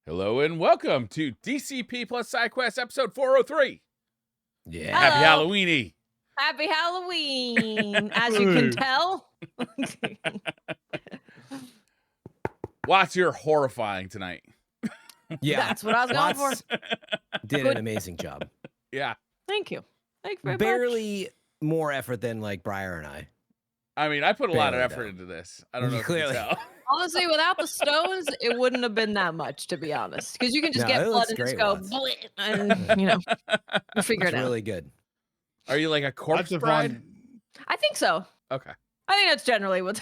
Hello and welcome to DCP plus SideQuest episode 403. Yeah. Happy Hello. Halloweeny. Happy Halloween, as you can tell. Watts, you're horrifying tonight. Yeah. That's what I was going Watts for. did an amazing job. Yeah. Thank you. Thank you very much. Barely more effort than like Briar and I. I mean, I put a lot of Barely, effort though. into this. I don't know Clearly. if you can tell. Honestly, without the stones, it wouldn't have been that much, to be honest. Because you can just No, get it blood looks and just great, go, Watts. "Bleh," and, you figure It's it out. really good. Are you like a corpse That's a bride? fun. I think so. Okay. I think that's generally what's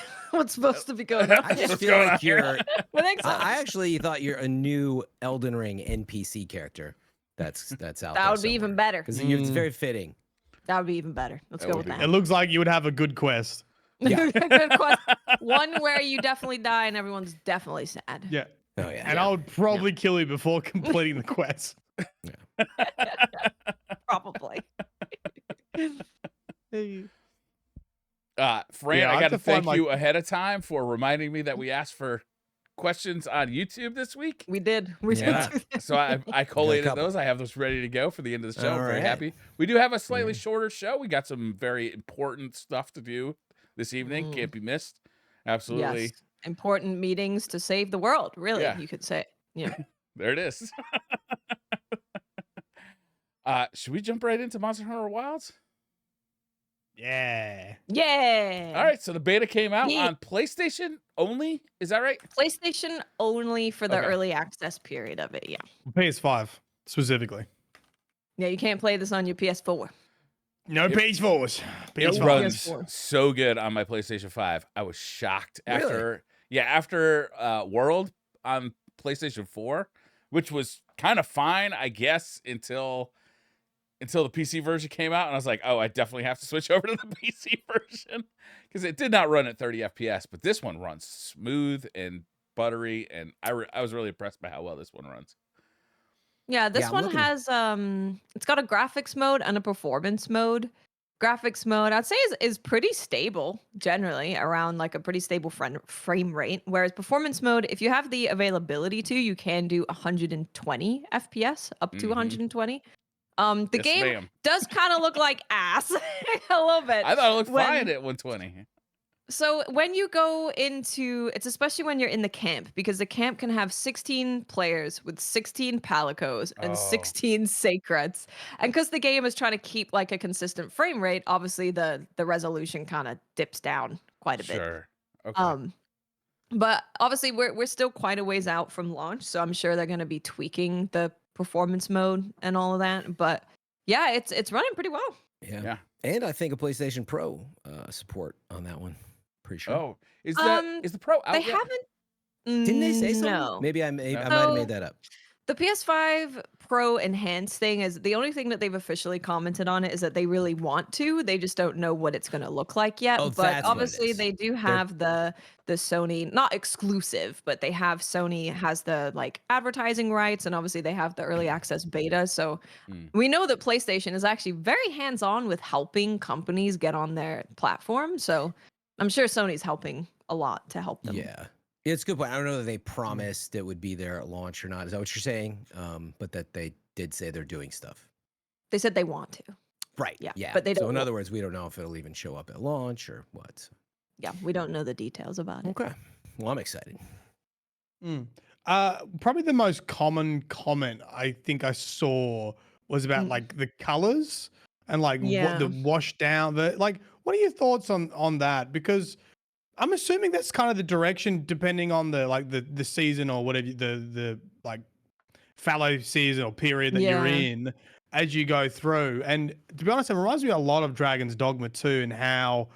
supposed to be going on. I just What's feel going like on here? you're. I think so. I actually thought you're a new Elden Ring NPC character. That's out there. That would be even better. Because it's very fitting. That would be even better. Let's That go would with be. It that. looks like you would have a good quest. Yeah. Good question. One where you definitely die and everyone's definitely sad. Yeah. Oh yeah. And I would probably kill you before completing the quest. Probably. Fran, Yeah, I I got have to to find thank you ahead of time for reminding me that we asked for questions on YouTube this week. We did. We Yeah. did do that. So I collated couple. those. I have those ready to go for the end of the show. I'm very Alright. happy. We do have a slightly shorter show. We got some very important stuff to do this evening. Can't be missed. Absolutely. Yes. Important meetings to save the world, really, Yeah. you could say. Yeah. There it is. Should we jump right into Monster Hunter Wilds? Yeah. Yeah. All right. So the beta came out Yeah. on PlayStation only. Is that right? PlayStation only for the Okay. early access period of it. Yeah. PS5 specifically. Yeah, you can't play this on your PS4. No Yep. PS4s. It PS5. runs PS4. so good on my PlayStation 5. I was shocked Really? after World on PlayStation 4, which was kind of fine, I guess, until the PC version came out, and I was like, oh, I definitely have to switch over to the PC version because it did not run at 30 FPS, but this one runs smooth and buttery, and I was really impressed by how well this one runs. Yeah, this I'm one looking- has it's got a graphics mode and a performance mode. Graphics mode, I'd say is pretty stable generally, around like a pretty stable frame rate. Whereas performance mode, if you have the availability to, you can do 120 FPS, up to Mhm. 120. The Yes, game ma'am. does kind of look like ass a little bit. I thought it looked when- fine at 120. So when you go into, it's especially when you're in the camp, because the camp can have 16 players with 16 palicos and Oh. 16 sacrets. And because the game is trying to keep like a consistent frame rate, obviously the resolution kind of dips down quite a bit. Sure. Okay. But obviously we're still quite a ways out from launch, so I'm sure they're going to be tweaking the performance mode and all of that. But yeah, it's running pretty well. Yeah. And I think a PlayStation Pro support on that one. Pretty sure. Oh, is Um, the Pro out They yet? haven't. Didn't they say something? No. Maybe I might No. have made that up. The PS5 Pro Enhanced thing is the only thing that they've officially commented on it is that they really want to. They just don't know what it's going to look like yet. Oh, But that's what it obviously is. they do have the Sony, not exclusive, but they have Sony has the like advertising rights, and obviously they have the early access beta. So Mm. we know that PlayStation is actually very hands-on with helping companies get on their platform. So I'm sure Sony's helping a lot to help them. Yeah. It's a good point. I don't know that they promised it would be there at launch or not. Is that what you're saying? But that they did say they're doing stuff. They said they want to. Right. Yeah, Yeah. but they So don't in know. other words, we don't know if it'll even show up at launch or what. Yeah, we don't know the details about it. Okay. Well, I'm excited. Probably the most common comment I think I saw was about Mm. like the colors and like Yeah. what the wash down. What are your thoughts on that? Because I'm assuming that's kind of the direction, depending on the season or whatever the like fallow season or period that you're Yeah. in as you go through. And to be honest, it reminds me a lot of Dragon's Dogma 2 and how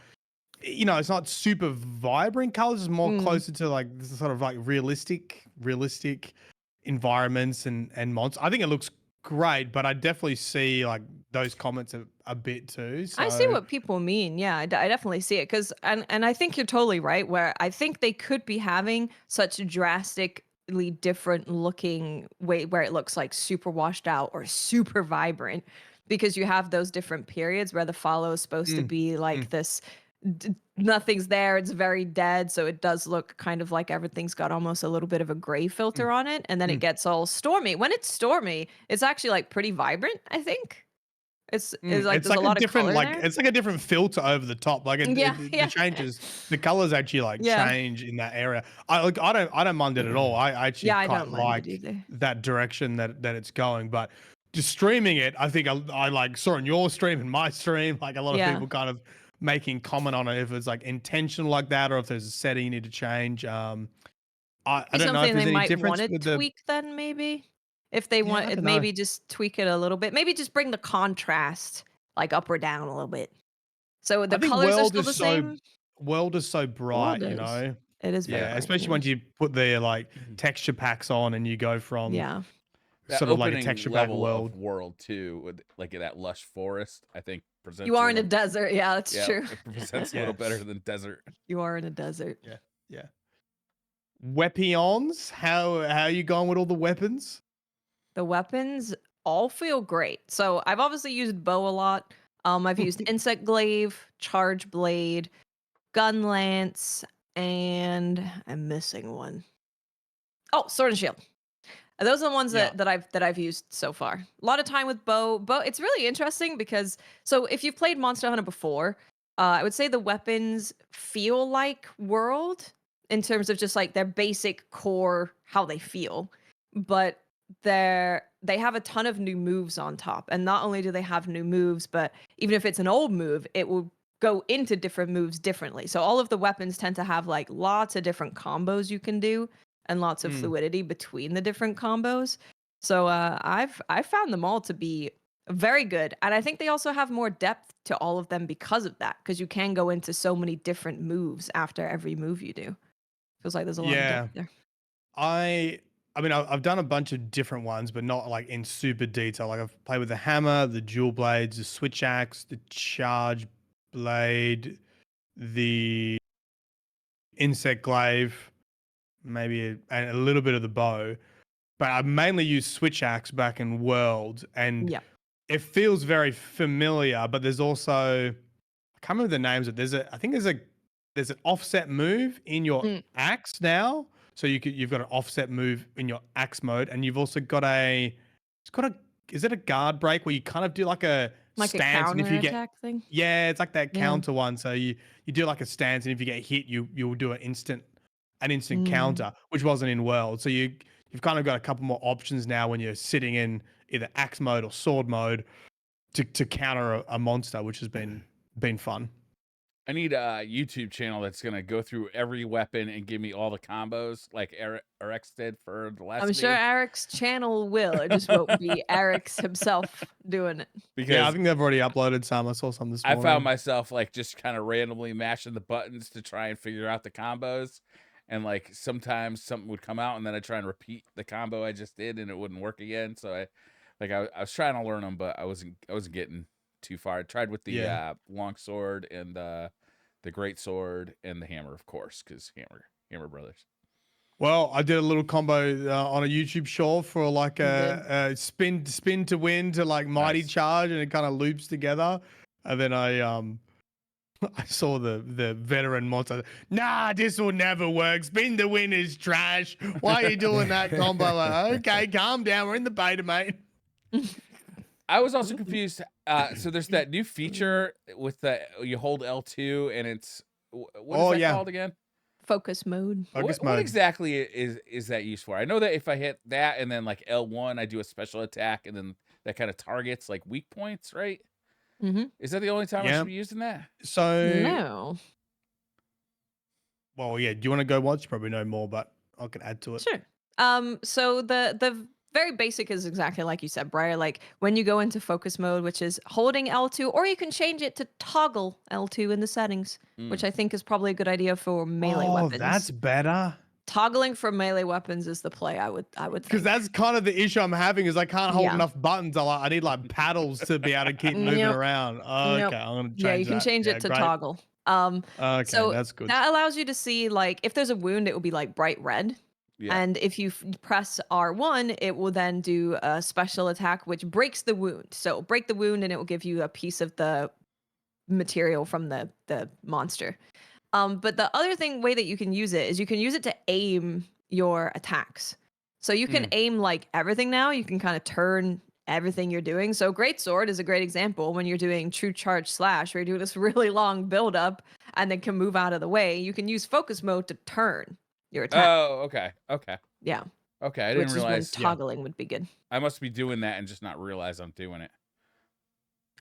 it's not super vibrant colors, it's more Mm. closer to like this sort of like realistic environments and monsters. I think it looks great, but I definitely see like those comments a bit too. I see so- what people mean. Yeah, I definitely see it because, and I think you're totally right. Where I think they could be having such drastically different looking way where it looks like super washed out or super vibrant, because you have those different periods where the follow is supposed to be like this nothing's there. It's very dead, so it does look kind of like everything's got almost a little bit of a gray filter on it, and then it gets all stormy. When it's stormy, it's actually like pretty vibrant, I think. It's like It's there's a like a lot of different, color like there. it's like a different filter over the top. Like Yeah, the yeah. changes, the colors actually like Yeah. change in that area. I don't mind it at all. I actually Yeah, I quite don't mind it like either. that direction that it's going. But just streaming it, I think I like saw in your stream and my stream, like a lot of Yeah. people kind of making comment on it if it's like intentional like that or if there's a setting you need to change. I Be don't know if something there's they any might difference want to with the. tweak then maybe. If they Yeah, want I it, don't know. maybe just tweak it a little bit. Maybe just bring the contrast like up or down a little bit. So the I think colors are still the same. World is so bright, World you is. know. It is very Yeah, bright, especially yeah. once you put the like texture packs on and you go from Yeah. That sort of like a opening texture pack level world. of world too, with like that lush forest, I think presents. You are in a little, desert. Yeah, that's yeah, true. it presents a Yeah. little better than desert. You are in a desert. Yeah, yeah. Weapons, how are you going with all the weapons? The weapons all feel great. So I've obviously used bow a lot. I've used insect glaive, charge blade, gun lance, and I'm missing one. Oh, sword and shield. Those are the ones Yeah. that I've used so far. A lot of time with bow. Bow. It's really interesting because so if you've played Monster Hunter before, I would say the weapons feel like World in terms of just like their basic core how they feel, but they have a ton of new moves on top. And not only do they have new moves, but even if it's an old move, it will go into different moves differently. So all of the weapons tend to have like lots of different combos you can do and lots of fluidity between the different combos. So I've found them all to be very good, and I think they also have more depth to all of them because of that. Because you can go into so many different moves after every move you do. Feels like there's a lot of depth there. I mean, I've done a bunch of different ones, but not like in super detail. Like I've played with the hammer, the dual blades, the switch axe, the charge blade, the insect glaive, maybe a little bit of the bow. But I mainly use switch axe back in World, and Yeah. it feels very familiar. But there's also I can't remember the names of. I think there's an offset move in your axe now. So you've got an offset move in your axe mode, and you've also got is it a guard break where you kind of do like a Like a stance, and if counter you get attack thing. yeah, it's like that Yeah. counter one. So you do like a stance, and if you get hit, you'll do an instant counter, which wasn't in World. So you've kind of got a couple more options now when you're sitting in either axe mode or sword mode to counter a monster, which has been fun. I need a YouTube channel that's gonna go through every weapon and give me all the combos, like Rex did for the last. I'm sure Eric's channel will. It just won't be Eric's himself doing it. Because Yeah, I think they've already uploaded some. I saw some this I morning. found myself like just kind of randomly mashing the buttons to try and figure out the combos, and like sometimes something would come out, and then I try and repeat the combo I just did, and it wouldn't work again. So I was trying to learn them, but I wasn't getting too far. I tried with the long sword and the great sword and the hammer, of course, because hammer brothers. Well, I did a little combo on a YouTube short for like a spin to win to like mighty charge, and it kind of loops together. And then I saw the veteran monster. Nah, this will never work. Spin to win is trash. Why are you doing that combo? Like, okay, calm down. We're in the beta, mate. I was also confused. So there's that new feature with you hold L2 and it's what is that called again? Focus mode. What exactly is that used for? I know that if I hit that and then like L1, I do a special attack, and then that kind of targets like weak points, right? Mm-hmm. Is that the only time I should be using that? So no. Well, yeah. Do you want to go once? You probably know more, but I can add to it. Sure. So the very basic is exactly like you said, Briar. Like when you go into focus mode, which is holding L2, or you can change it to toggle L2 in the settings, which I think is probably a good idea for melee weapons. Oh, that's better. Toggling for melee weapons is the play I would think. Because that's kind of the issue I'm having is I can't hold enough buttons. I need like paddles to be able to keep moving around. Okay, I'm gonna change that. Yeah, you can change it to toggle. Okay, so that's good. That allows you to see like if there's a wound, it will be like bright red. Yeah. And if you press R1, it will then do a special attack which breaks the wound. So break the wound, and it will give you a piece of the material from the monster. But the other way that you can use it is you can use it to aim your attacks. So you can aim like everything now. You can kind of turn everything you're doing. So Great Sword is a great example when you're doing True Charge Slash, where you do this really long build up and then can move out of the way. You can use focus mode to turn your attack. Oh, okay. Yeah. Okay, I Which didn't is when realize. toggling would be good. I must be doing that and just not realize I'm doing it.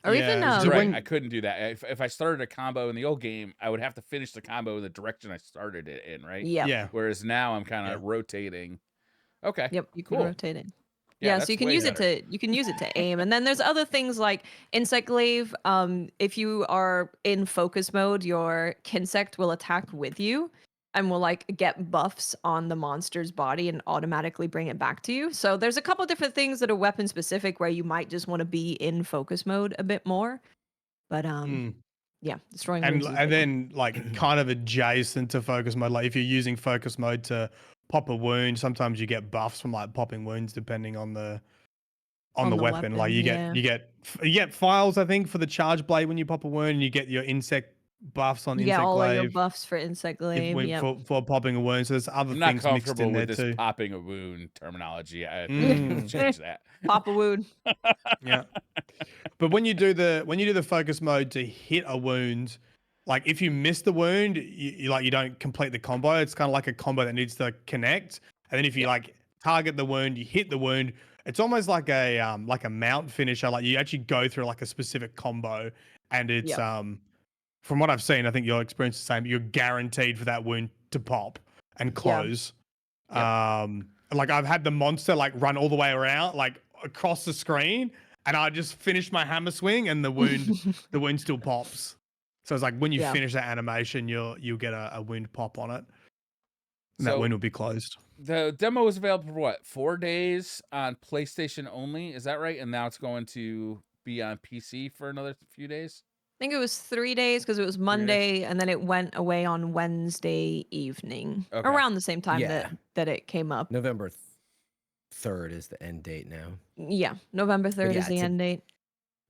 Or even Yeah, That's so right. when- I couldn't do that. If I started a combo in the old game, I would have to finish the combo in the direction I started it in, right? yeah. Yeah. Whereas now I'm kind Yeah. of rotating. Okay. Yep, you can Cool. rotate it. Yeah, Yeah, so that's you can way use better. it to aim. And then there's other things like Insect Glaive. If you are in focus mode, your Kinsect will attack with you and will like get buffs on the monster's body and automatically bring it back to you. So there's a couple different things that are weapon specific where you might just want to be in focus mode a bit more. But yeah, destroying And wounds is a and big one. then like kind of adjacent to focus mode, like if you're using focus mode to pop a wound, sometimes you get buffs from like popping wounds depending on the weapon. Like you yeah. get files, I think, for the charge blade when you pop a wound, and you get your insect buffs on You get insect all of your glaive buffs for Insect Glaive. Yep. for popping a wound. So there's other I'm not things mixed comfortable in there with this too. popping a wound terminology. I think we need to change that. Pop a wound. Yeah. But when you do the focus mode to hit a wound, like if you miss the wound, you don't complete the combo. It's kind of like a combo that needs to connect. And then if you like target the wound, you hit the wound. It's almost like a mount finisher. Like you actually go through like a specific combo, and it's from what I've seen, I think your experience is the same. You're guaranteed for that wound to pop and close. Like I've had the monster like run all the way around, like across the screen, and I just finish my hammer swing, and the wound still pops. So it's like when you finish that animation, you'll get a wound pop on it, and that wound will be closed. The demo was available for what, 4 days on PlayStation only? Is that right? And now it's going to be on PC for another few days? I think it was 3 days because it was Monday and then it went away on Wednesday evening around the same time that it came up. November 3rd is the end date now. Yeah, November 3rd is the end date.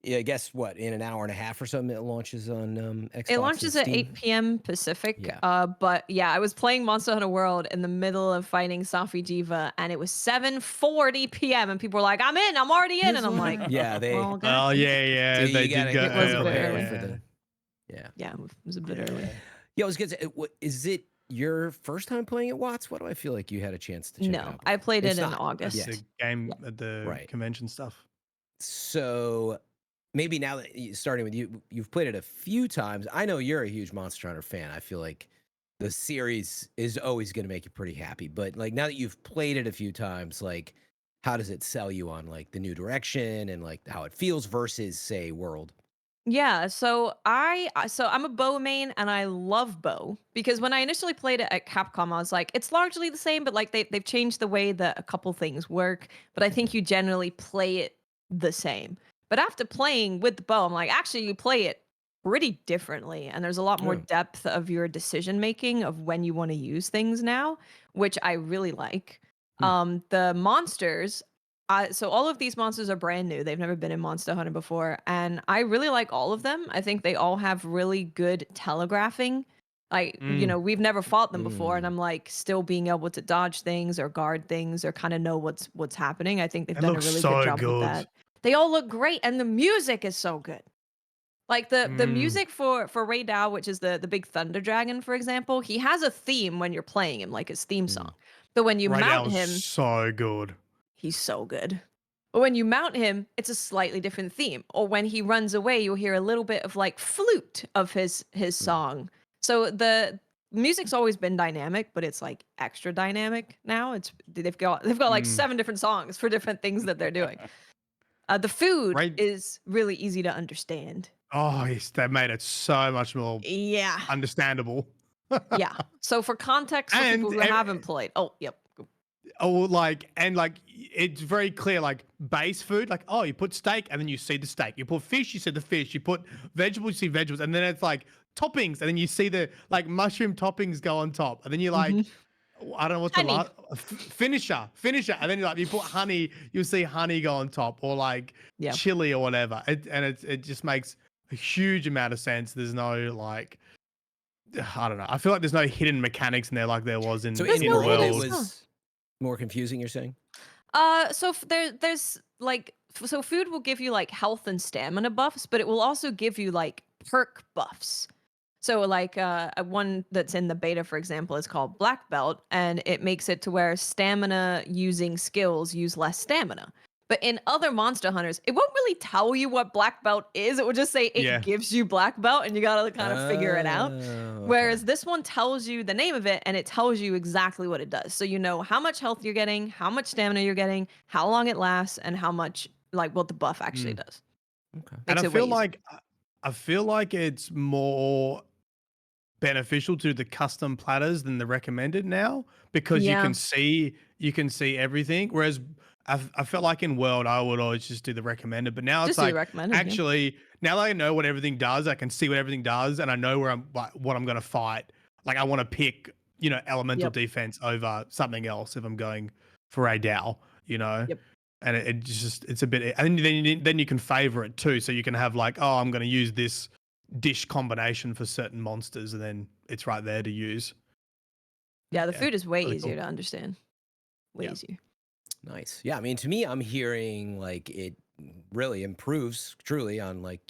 Yeah, guess what? In an hour and a half or something, it launches on Xbox. It launches and at Steam. 8 p.m. Pacific. Yeah. But yeah, I was playing Monster Hunter World in the middle of fighting Safi Diva, and it was 7:40 p.m. and people were like, "I'm in, I'm already in," and I'm like, yeah, they. well, Oh yeah, So they you did gotta go get was a early. bit early for the. Yeah. yeah, it was a bit early. Yeah, I was gonna say, is it your first time playing it, Watts? Why do I feel like you had a chance to check it No, out? I played It's it in not. August. That's the game at the convention stuff. So maybe now that starting with you, you've played it a few times. I know you're a huge Monster Hunter fan. I feel like the series is always going to make you pretty happy. But like now that you've played it a few times, like how does it sell you on like the new direction and like how it feels versus say World? Yeah, so I'm a bow main and I love bow because when I initially played it at Capcom, I was like, it's largely the same, but like they've changed the way that a couple things work. But I think you generally play it the same. But after playing with the bow, I'm like, actually, you play it pretty differently, and there's a lot more depth of your decision making of when you want to use things now, which I really like. The monsters. So all of these monsters are brand new. They've never been in Monster Hunter before, and I really like all of them. I think they all have really good telegraphing. Like, we've never fought them before, and I'm like still being able to dodge things or guard things or kind of know what's happening. I think they've done a really good job with that. They all look great, and the music is so good. Like the music for Ray Dow, which is the big thunder dragon, for example, he has a theme when you're playing him, like his theme song. But when you mount him, so good. He's so good. But when you mount him, it's a slightly different theme. Or when he runs away, you'll hear a little bit of like flute of his song. So the music's always been dynamic, but it's like extra dynamic now. They've got like 7 different songs for different things that they're doing. The food is really easy to understand. Oh, yes, they made it so much more understandable. Yeah. So for context, for people who haven't played. Oh, yep. It's very clear, like base food, like, oh, you put steak and then you see the steak. You put fish, you see the fish. You put vegetables, you see vegetables. And then it's like toppings. And then you see the like mushroom toppings go on top. And then you're like, I don't know what's the last finisher. And then you put honey, you'll see honey go on top or like chili or whatever. It just makes a huge amount of sense. There's no like, I don't know. I feel like there's no hidden mechanics in there like there was in So There's in in no world, hidden it World. stuff. was more confusing. You're saying? So there's like so food will give you like health and stamina buffs, but it will also give you like perk buffs. So like one that's in the beta, for example, is called Black Belt, and it makes it to where stamina using skills use less stamina. But in other Monster Hunters, it won't really tell you what Black Belt is. It will just say it Yeah. gives you Black Belt, and you gotta kind of figure it out. Oh, Whereas okay. this one tells you the name of it and it tells you exactly what it does. So you know how much health you're getting, how much stamina you're getting, how long it lasts, and how much like what the buff actually Mm. does. Okay. And Makes I it way feel easier. like it's more beneficial to the custom platters than the recommended now because Yeah. you can see everything. Whereas I felt like in World I would always just do the recommended, but now it's Just do the like recommended. Yeah. actually now that I know what everything does, I can see what everything does, and I know where what I'm gonna fight. Like I want to pick elemental Yep. defense over something else if I'm going for a Dow, Yep. and it's a bit, and then you can favor it too, so you can have like, oh, I'm going to use this dish combination for certain monsters, and then it's right there to use. Yeah, the Yeah, food is way really easier cool. to understand. Way Yeah. easier. Nice. Yeah, I mean, to me, I'm hearing like it really improves truly on like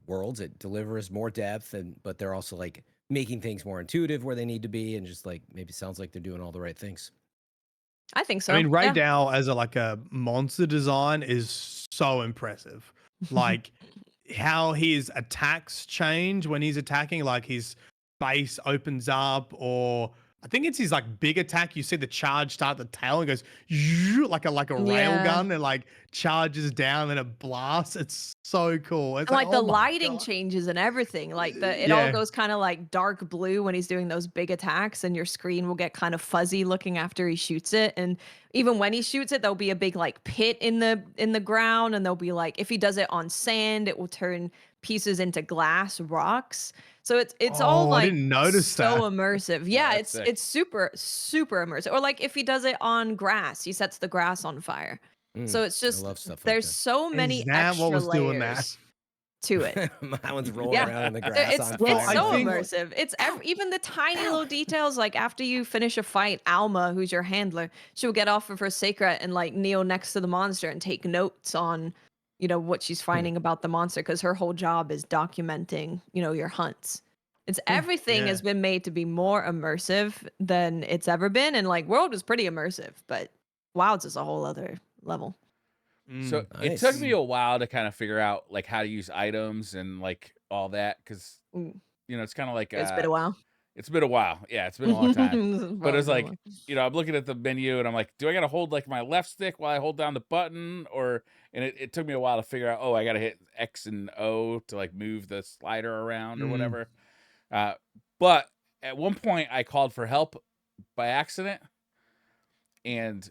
worlds. It delivers more depth, but they're also like making things more intuitive where they need to be, and just like maybe sounds like they're doing all the right things. I think so. I mean, Ray Yeah. Dow as a monster design is so impressive. Like how his attacks change when he's attacking, like his base opens up, or I think it's his like big attack. You see the charge start at the tail and goes like a rail Yeah. gun and like charges down and it blasts. It's so cool. It's And like, like the oh my lighting god. changes and everything. Like it all Yeah. goes kind of like dark blue when he's doing those big attacks, and your screen will get kind of fuzzy looking after he shoots it. And even when he shoots it, there'll be a big like pit in the ground, and there'll be like if he does it on sand, it will turn pieces into glass rocks. So it's all Oh, I like didn't notice so that. immersive. Yeah, Yeah, that's sick. it's super immersive. Or like if he does it on grass, he sets the grass on fire. So it's I just love stuff like there's that. so many Is that what extra was doing that? layers to it. My one's rolling Yeah. around in the There- grass It's on Well, it's fire. I so think- immersive. It's even the tiny little details. Like after you finish a fight, Alma, who's your handler, she'll get off of her sacred and like kneel next to the monster and take notes on, what she's finding about the monster, because her whole job is documenting, your hunts. It's everything Yeah. has been made to be more immersive than it's ever been, and like World was pretty immersive, but Wilds is a whole other level. So Mm. it took Nice. me a while to kind of figure out like how to use items and like all that because Mm. it's kind of like It's been a while. it's been a while. Yeah, it's been a long time. It's But probably it's been a like while. I'm looking at the menu and I'm like, do I gotta hold like my left stick while I hold down the button, and it took me a while to figure out. Oh, I gotta hit X and O to like move the slider around or Mm. whatever. But at one point I called for help by accident, and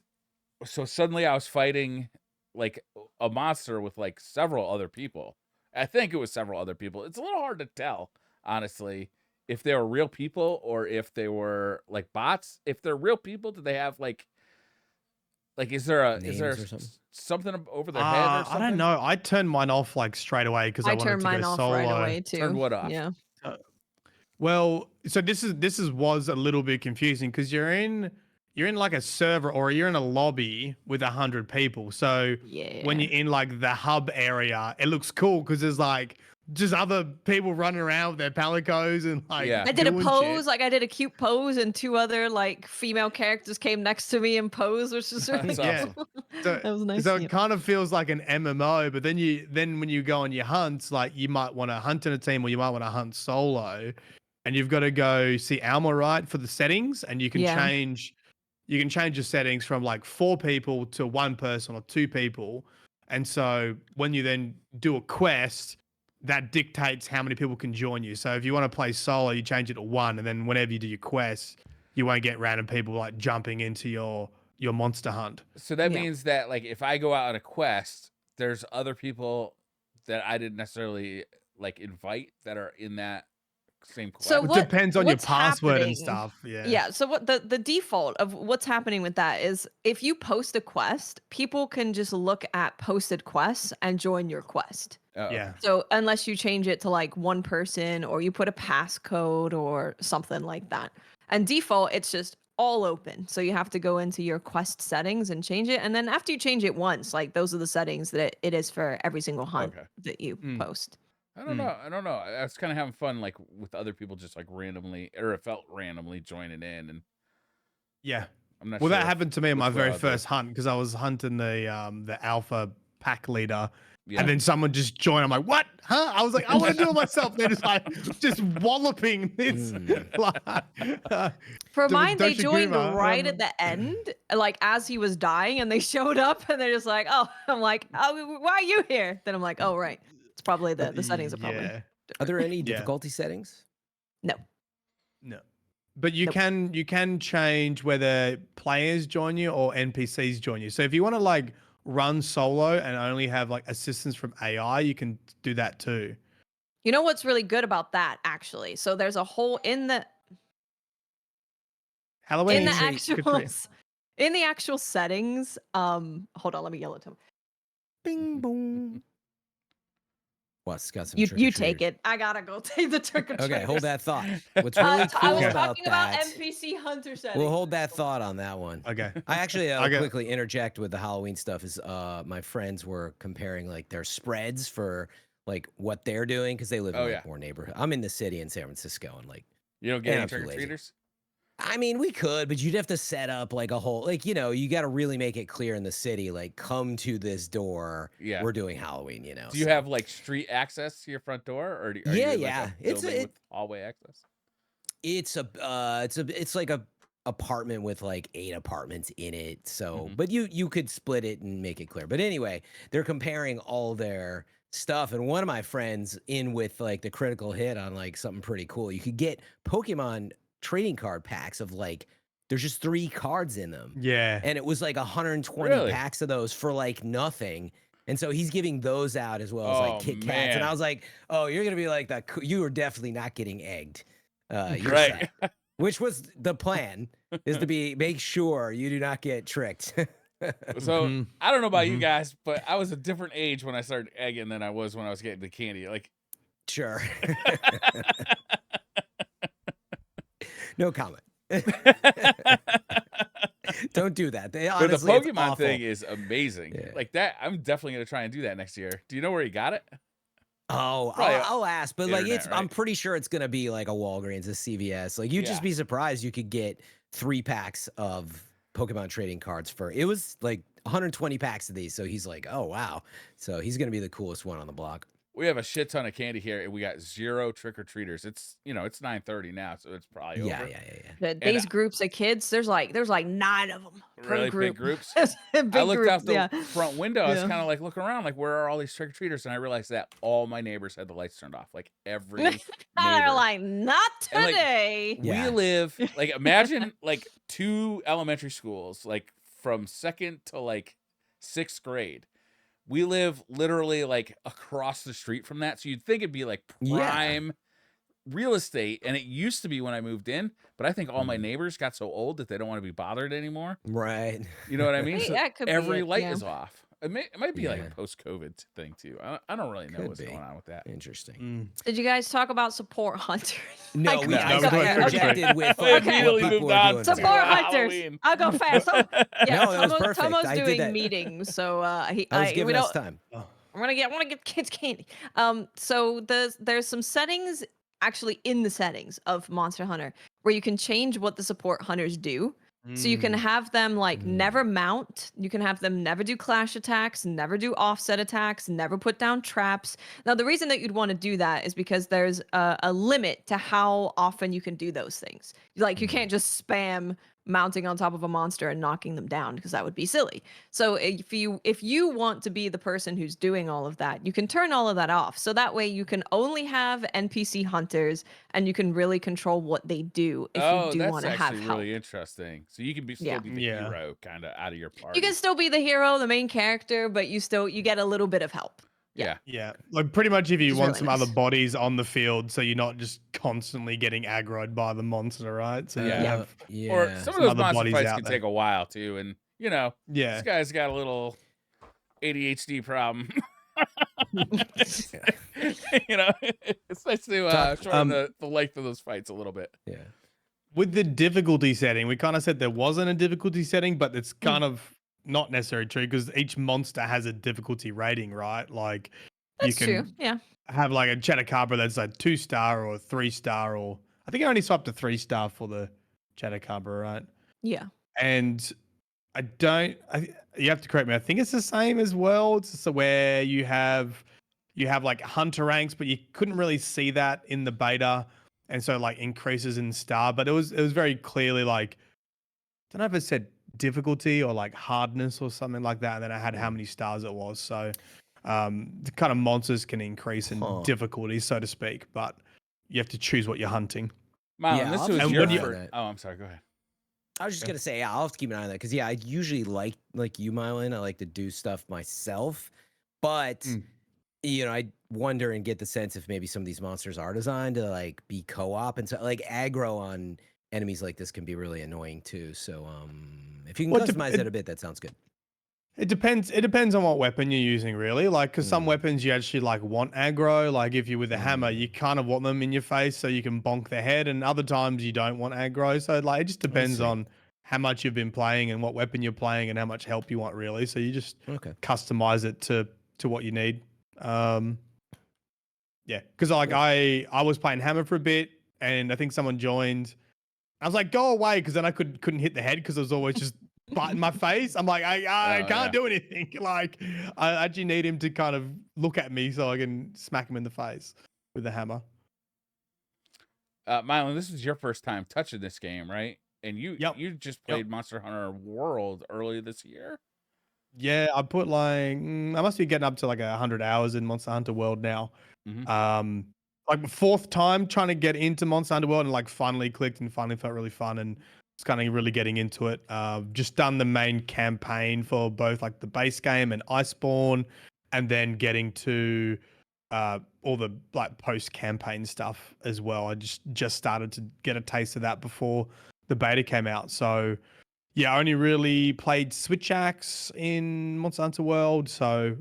so suddenly I was fighting like a monster with like several other people. I think it was several other people. It's a little hard to tell, honestly, if they were real people or if they were like bots. If they're real people, do they have like is there Names or something? something over their head or I something? don't know. I turned mine off like straight away because I I wanted turned to go mine off solo. right away too. Turn what off? Yeah. Well, so was a little bit confusing because you're in like a server or you're in a lobby with 100 people. So Yeah. when you're in like the hub area, it looks cool because there's like just other people running around with their palicos and like Yeah. I did a doing pose, shit. like I did a cute pose, and two other like female characters came next to me and posed, which is really That's Yeah. awesome. that was nice. So yeah. it kind of feels like an MMO, but then when you go on your hunts, like you might want to hunt in a team or you might want to hunt solo, and you've got to go see Alma right for the settings, and you can Yeah. change your settings from like 4 people to 1 person or 2 people. And so when you then do a quest, that dictates how many people can join you. So if you want to play solo, you change it to 1, and then whenever you do your quest, you won't get random people like jumping into your monster hunt. So that Yeah. means that like if I go out on a quest, there's other people that I didn't necessarily like invite that are in that same quest. So It what- depends on your what's password and happening- stuff. Yeah. Yeah, so what the default of what's happening with that is if you post a quest, people can just look at posted quests and join your quest. Oh, okay. Yeah. So unless you change it to like one person or you put a passcode or something like that. And default, it's just all open. So you have to go into your quest settings and change it. And then after you change it once, like those are the settings that it is for every single hunt Okay. that you post. I don't know. I don't know. I was kind of having fun, like with other people, just like randomly, or it felt randomly joining in, and Yeah. I'm not Well, sure. that happened to me in my which way very I'll do. first hunt because I was hunting the alpha pack leader, Yeah. and then someone just joined. I'm like, what? Huh? I was like, I want to do it myself. They're just like, just walloping this. For Don't- mine, they don't you joined Guma? right at the end, like as he was dying, and they showed up, and they're just like, "Oh," I'm like, "Oh, why are you here?" Then I'm like, "Oh, right, it's probably the settings are probably." Yeah. Are there any Yeah. difficulty settings? No. No. But you Nope. can change whether players join you or NPCs join you. So if you want to like run solo and only have like assistance from AI, you can do that too. You know what's really good about that, actually? So there's a whole in the Halloween actual in the actual settings. Hold on, let me yell it to him. Bing boom. What's got some You take trick-or-treaters. it. I gotta go take the trick or treaters. Okay, hold that thought. What's really I cool was about talking about that? NPC hunter settings. We'll hold that thought on that one. Okay. I actually Okay. quickly interject with the Halloween stuff. Is my friends were comparing like their spreads for like what they're doing because they live in like more neighborhood. I'm in the city in San Francisco and like You don't get and any I'm too trick or lazy. treaters? I mean, we could, but you'd have to set up like a whole, like, you know, you got to really make it clear in the city, like, come to this door. Yeah. We're doing Halloween, you know. Do you so. have like street access to your front door, or are you in, like, a building with hallway access? It's like a apartment with like 8 apartments in it. So, but you could split it and make it clear. But anyway, they're comparing all their stuff, and one of my friends in with like the critical hit on like something pretty cool. You could get Pokemon trading card packs of like there's just 3 cards in them. Yeah. And it was like 120 Really? packs of those for like nothing. And so he's giving those out as well as like Kit Kats. And man. I was like, oh, you're going to be like that. You are definitely not getting egged. You're Right. set. Which was the plan, is to make sure you do not get tricked. So I don't know about you guys, but I was a different age when I started egging than I was when I was getting the candy. Like, Sure. No comment. Don't do that. They but the honestly, it's Pokemon awful. thing is amazing. Yeah. Like that, I'm definitely gonna try and do that next year. Do you know where he got it? Oh, Probably I'll ask, but like internet, I'm right? pretty sure it's gonna be like a Walgreens, a CVS. Like you'd just Yeah. be surprised you could get 3 packs of Pokemon trading cards for. It was like 120 packs of these. So he's like, oh wow. So he's gonna be the coolest one on the block. We have a shit ton of candy here, and we got 0 trick-or-treaters. It's, you know, it's 9:30 now, so it's probably Yeah, over. yeah. These groups of kids, there's like 9 of them per Really group. big groups? Big I looked out groups, the front window. I was Yeah. kind of like looking around, like, where are all these trick-or-treaters? And I realized that all my neighbors had the lights turned off. Like, every They're neighbor. like, not And, like, today. Yeah. We live, like, imagine, like, 2 elementary schools, like, from 2nd to, like, 6th grade. We live literally, like, across the street from that. So you'd think it'd be, like, prime real estate. And it used to be when I moved in. But I think all my neighbors got so old that they don't want to be bothered anymore. Right. You know what I mean? Hey, So that could be every it, light yeah. is off. It might be like Yeah. a post-COVID thing, too. I don't really know Could what's be. going on with that. Interesting. Did you guys talk about support hunters? No, Like, we okay, I okay. interjected with We like, immediately what people moved were on doing to today. Support hunters. Halloween. I'll go fast. Yeah, No, that was perfect. Tomo's I did doing that. meetings, so I was we giving us don't. time. I want to get kids candy. So there's some settings actually in the settings of Monster Hunter where you can change what the support hunters do. So you can have them like never mount. You can have them never do clash attacks, never do offset attacks, never put down traps. Now the reason that you'd want to do that is because there's a limit to how often you can do those things. Like you can't just spam mounting on top of a monster and knocking them down because that would be silly. So if you want to be the person who's doing all of that, you can turn all of that off. So that way you can only have NPC hunters and you can really control what they do if you do that's want to have actually help. really interesting. So you can still Yeah. be the Yeah. hero kind of out of your party. You can still be the hero, the main character, but you get a little bit of help. Yeah. Yeah, like pretty much if you It's want really some nice. other bodies on the field, so you're not just constantly getting aggroed by the monster, right? So you Yeah. have Or some some of those other monster bodies fights out can there. take a while too, and you know, Yeah. this guy's got a little ADHD problem. It's- you know, it's nice to shorten the length of those fights a little bit. Yeah. With the difficulty setting, we kind of said there wasn't a difficulty setting, but it's kind of not necessarily true because each monster has a difficulty rating, right? Like That's you true. can Yeah. have like a Cheddarcabra that's like 2-star or 3-star, or I think I only swapped to 3-star for the Cheddarcabra, right? Yeah. And you have to correct me. I think it's the same as Worlds. So where you have like hunter ranks, but you couldn't really see that in the beta. And so like increases in star, but it was very clearly like, I don't know if it said difficulty or like hardness or something like that. And then I had how many stars it was. So the kind of monsters can increase in difficulty, so to speak, but you have to choose what you're hunting. Myelin, Yeah, this I'll was have to your keep an eye on first. that. Oh, I'm sorry. Go ahead. I was just gonna say, yeah, I'll have to keep an eye on that because I usually like you, Myelin. I like to do stuff myself, but I wonder and get the sense if maybe some of these monsters are designed to like be co-op, and so like aggro on enemies like this can be really annoying too. So if you can customize it a bit, that sounds good. It depends on what weapon you're using, really. Like, because some weapons you actually like want aggro. Like, if you're with a hammer, you kind of want them in your face so you can bonk their head. And other times you don't want aggro. So like, it just depends on how much you've been playing and what weapon you're playing and how much help you want, really. So you just customize it to what you need. Yeah, because like I was playing hammer for a bit, and I think someone joined. I was like, go away, because then I couldn't hit the head because it was always just biting my face. I'm like, I can't do anything. Like, I actually need him to kind of look at me so I can smack him in the face with the hammer. Myelin, this is your first time touching this game, right? And you just played Yep. Monster Hunter World earlier this year. Yeah, I put like I must be getting up to like 100 hours in Monster Hunter World now. Like the fourth time trying to get into Monster Hunter World, and like finally clicked and finally felt really fun, and it's kind of really getting into it. Just done the main campaign for both like the base game and Iceborne, and then getting to all the like post campaign stuff as well. I just started to get a taste of that before the beta came out. So yeah, I only really played Switch Axe in Monster Hunter World. So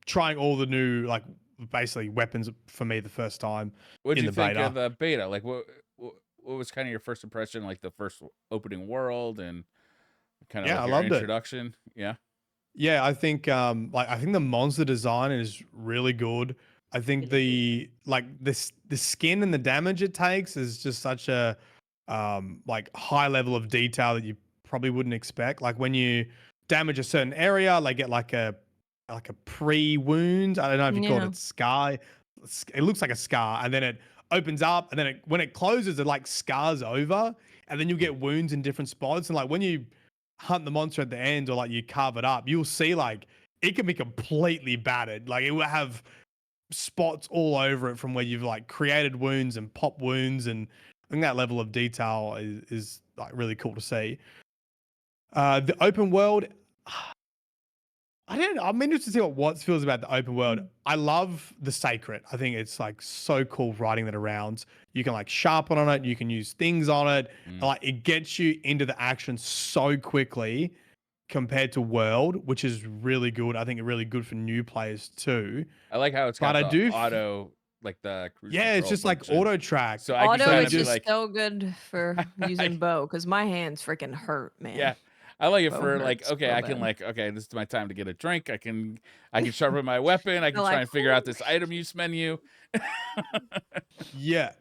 trying all the new like basically weapons for me the first time. What did you think beta. of the beta? Like, what was kind of your first impression? Like the first opening world and kind of like I your loved introduction. Yeah. Yeah, I think I think the monster design is really good. I think the skin and the damage it takes is just such a like high level of detail that you probably wouldn't expect. Like when you damage a certain area, like get like a pre-wound. I don't know if you call it scar. It looks like a scar, and then it opens up, and then when it closes, it like scars over, and then you get wounds in different spots. And like when you hunt the monster at the end, or like you carve it up, you'll see like it can be completely battered. Like it will have spots all over it from where you've like created wounds and pop wounds, and I think that level of detail is like really cool to see. The open world, I'm interested to see what Watts feels about the open world. I love the sacred. I think it's like so cool riding that around. You can like sharpen on it. You can use things on it. Like it gets you into the action so quickly compared to World, which is really good. I think it's really good for new players too. I like how it's got the auto, like the cruise control it's just function. like auto track. So I Auto can is just just so good for using bow because my hands freaking hurt, man. Yeah. I like it Bow for like, hurts okay, so I can bad. like, okay, this is my time to get a drink. I can sharpen my weapon. I can try like, and figure out this item use menu. Yeah.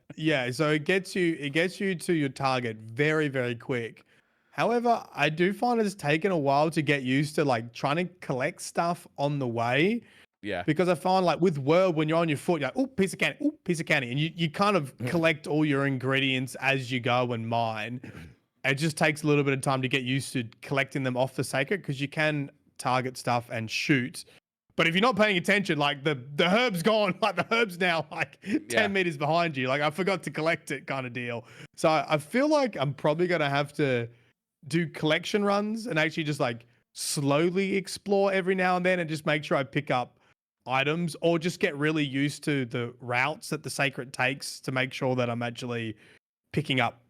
So it gets you to your target very, very quick. However, I do find it's taken a while to get used to like trying to collect stuff on the way. Yeah. Because I find like with World, when you're on your foot, you're like, oh, piece of candy, oh, piece of candy. And you kind of collect all your ingredients as you go and mine. It just takes a little bit of time to get used to collecting them off the sacred, because you can target stuff and shoot. But if you're not paying attention, like the herb's gone, like the herb's now like 10 meters behind you. Like I forgot to collect it kind of deal. So I feel like I'm probably going to have to do collection runs and actually just like slowly explore every now and then and just make sure I pick up items, or just get really used to the routes that the sacred takes to make sure that I'm actually picking up,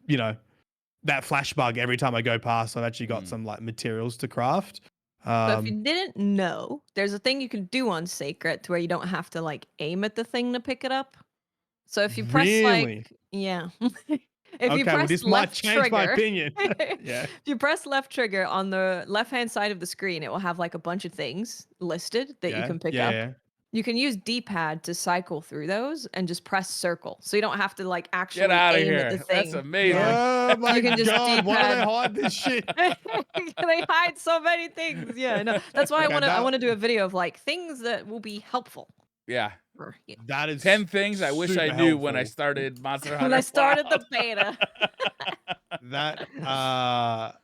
that flash bug every time I go past. I've actually got some like materials to craft. So if you didn't know, there's a thing you can do on Sacred to where you don't have to like aim at the thing to pick it up. So if you press Really? yeah. If you Okay, well, press this might left change my trigger, opinion. Yeah. if you press left trigger on the left-hand side of the screen, it will have like a bunch of things listed that you Yeah. can pick Yeah. up. Yeah. You can use D-pad to cycle through those and just press circle. So you don't have to like Get actually out of aim at the here. That's thing. amazing. Yeah. Oh my You can just God! Why do they D-pad. hide this shit? They hide so many things. Yeah, I know. That's why Okay, I want to do a video of like things that will be helpful Yeah. for you. That is 10 things I wish I super knew when I helpful. started Monster Hunter. When I started the Wilds. beta.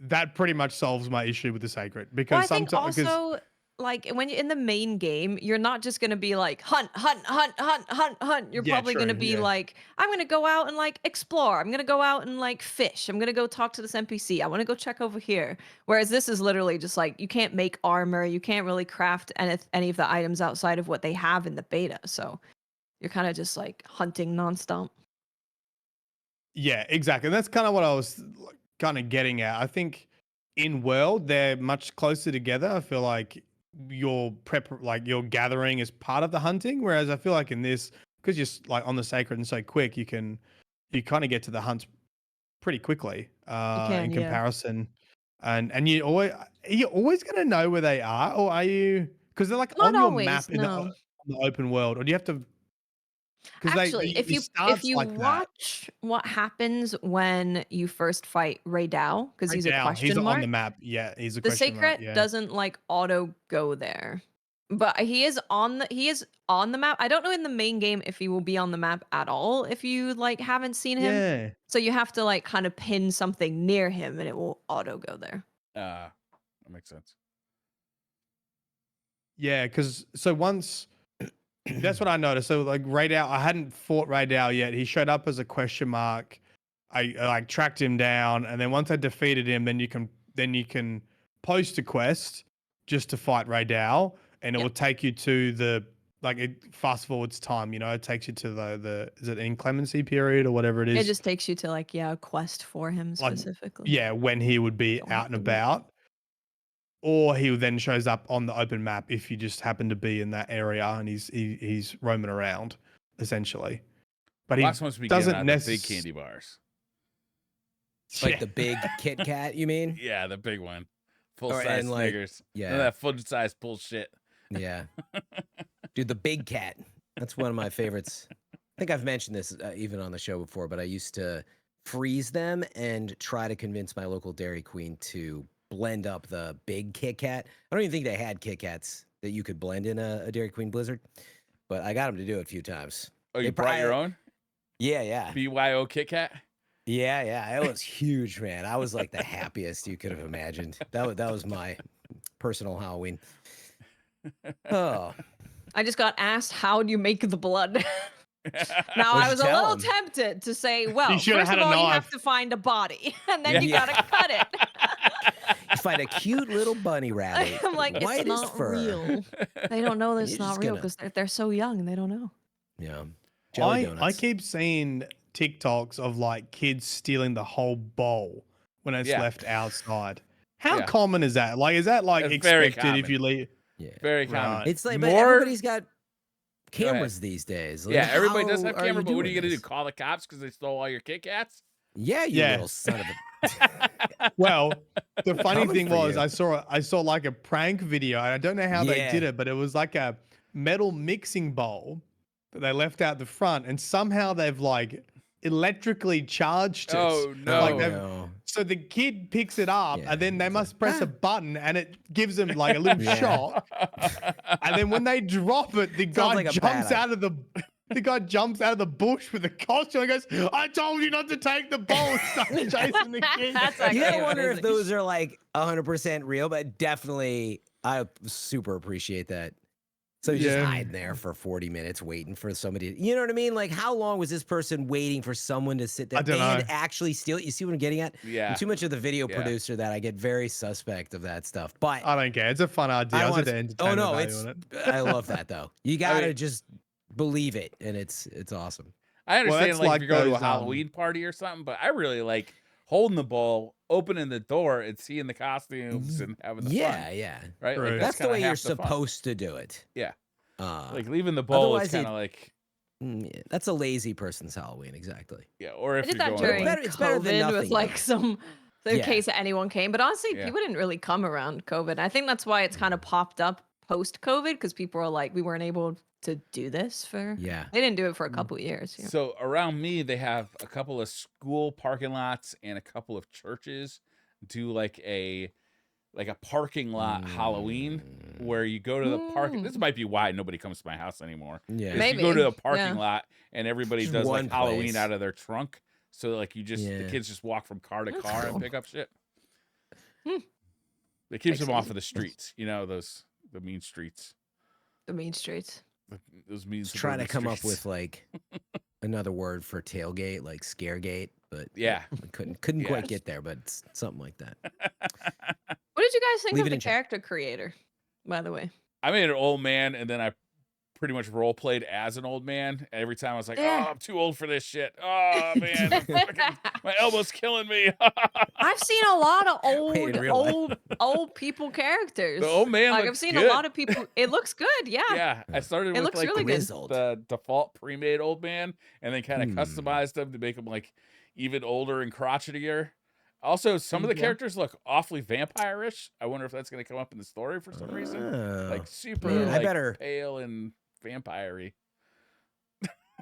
That pretty much solves my issue with the sacred Well, because I think sometimes because also like when you're in the main game, you're not just gonna be like hunt, hunt, hunt, hunt, hunt, hunt. You're yeah, probably gonna true, be yeah. like, I'm gonna go out and like explore. I'm gonna go out and like fish. I'm gonna go talk to this NPC. I want to go check over here. Whereas this is literally just like you can't make armor. You can't really craft any of the items outside of what they have in the beta. So you're kind of just like hunting nonstop. Yeah, exactly. And that's kind of what I was kind of getting at. I think in world they're much closer together. I feel like your your gathering is part of the hunting, whereas I feel like in this, because you're like on the sacred and so quick, you kind of get to the hunts pretty quickly You can, in yeah. comparison. And are you always gonna know where they are, or are you, because they're like Not on your always, map in no. the open world, or do you have to? Because Actually, it if starts you like that. watch what happens when you first fight Ray Dow, because Right he's a now, he's question on the mark, map. Yeah, he's a the question mark. Sacred Yeah. doesn't like auto go there. But he is on the map. I don't know in the main game if he will be on the map at all if you like haven't seen him. Yeah. So you have to like kind of pin something near him and it will auto go there. That makes sense. Yeah, because so once that's what I noticed. So like Radow, I hadn't fought Radow yet. He showed up as a question mark. I like tracked him down, and then once I defeated him, then you can post a quest just to fight Radow, and it will take you to the it fast forwards time. You know, it takes you to the is it inclemency period or whatever it is. It just takes you to like a quest for him Like, specifically. yeah, when he would be Don't out have and to wait. about. Or he then shows up on the open map if you just happen to be in that area and he's roaming around, essentially. But he Box must be getting doesn't out the big necessarily. candy bars. Like the big Kit Kat, you mean? Yeah, the big one. Full Or- size and, like, Snickers. yeah. None of that full size bullshit. Yeah. Dude, the big cat. That's one of my favorites. I think I've mentioned this even on the show before, but I used to freeze them and try to convince my local Dairy Queen to blend up the big Kit Kat. I don't even think they had Kit Kats that you could blend in a Dairy Queen Blizzard, but I got them to do it a few times. Oh, you They brought your probably- own? Yeah. BYO Kit Kat? Yeah. It was huge, man. I was like the happiest you could have imagined. That was my personal Halloween. Oh, I just got asked, how do you make the blood? Now, What'd I you was a tell little him? tempted to say, well, should've first had of a all, you have knife. to find a body, and then you Yeah. gotta cut it. you find a cute little bunny rabbit. I'm like, white it's as not fur. real. They don't know that it's You're not just real gonna- because they're so young and they don't know. Yeah. Jelly I donuts. keep seeing TikToks of like kids stealing the whole bowl when it's Yeah. left outside. How Yeah. common is that? Like, is that like It's very expected if common. you leave? Yeah. Very common. Right. It's like, but More- everybody's got Go ahead. cameras these days. Like, Yeah, everybody does how have are camera, but what are you doing gonna do? this? Call the cops because they stole all your Kit Kats? Yeah, you Yeah. little son of a. Well, the funny Coming thing for was you. I saw like a prank video, and I don't know how they Yeah. did it, but it was like a metal mixing bowl that they left out the front, and somehow they've like electrically charged it. Oh no! Like Oh, they've- no. So the kid picks it up, Yeah, and then they it's must like, press "Ah." a button, and it gives them like a little Yeah. shock. And then when they drop it, the Sounds guy like a jumps bad out of the bush with the costume and goes, "I told you not to take the bowl." And starts chasing the kid. That's You actually gotta wonder if amazing. those are like 100% real, but definitely, I super appreciate that. So you're just Yeah. hiding there for 40 minutes waiting for somebody. You know what I mean? Like, how long was this person waiting for someone to sit there I don't and know. actually steal it? You see what I'm getting at? Yeah. I'm too much of the video Yeah. producer that I get very suspect of that stuff. But I don't care. It's a fun idea. I was want at the to. entertainment Oh no, value it's. on it. I love that though. You gotta mean- just believe it, and it's awesome. I understand, that's like like if you're going to a those, Halloween party or something, but I really like holding the bowl opening the door and seeing the costumes and having the Yeah, fun, yeah. right? Like Right. That's the kinda way you're half the fun. supposed to do it. Yeah, Uh, like leaving the bowl is otherwise kind of like yeah, that's a lazy person's Halloween, exactly. yeah. Or I if did you're that going during like, it's better than COVID with nothing, like though. some in Yeah. case anyone came. But honestly, Yeah. people didn't really come around COVID. I think that's why it's kind of popped up post COVID because people are like, we weren't able to do this for. Yeah. They didn't do it for a couple years. Yeah. so around me they have a couple of school parking lots and a couple of churches do like a parking lot Halloween where you go to the parking. This might be why nobody comes to my house anymore. Yeah. Is you go to Maybe, a parking yeah. lot and everybody Just does like one Halloween place. out of their trunk. So like you just the Yeah. kids just walk from car to That's car cool. and pick up shit. Hmm. It keeps Makes them it off easy. of the streets, the mean streets. The mean streets. Those mean Just trying to suburban come up streets. with like another word for tailgate, like scaregate, but Yeah. I couldn't Yeah. quite get there, but it's something like that. What did you guys think Leave of it the in chat. character creator, by the way? I made an old man and then I pretty much role played as an old man. Every time I was like, Yeah. oh, I'm too old for this shit. Oh man, my elbow's killing me. I've seen a lot of Wait, in real life? old people characters. The old man like I've looks seen good. a lot of people. It looks good, yeah. Yeah, I started It with looks like really good. Grizzled. the default pre-made old man, and then kind of Hmm. customized them to make them like even older and crotchetier. Also, some of the Yeah. characters look awfully vampire-ish. I wonder if that's going to come up in the story for some reason. Oh. Like super Man, I like better- pale and vampire-y.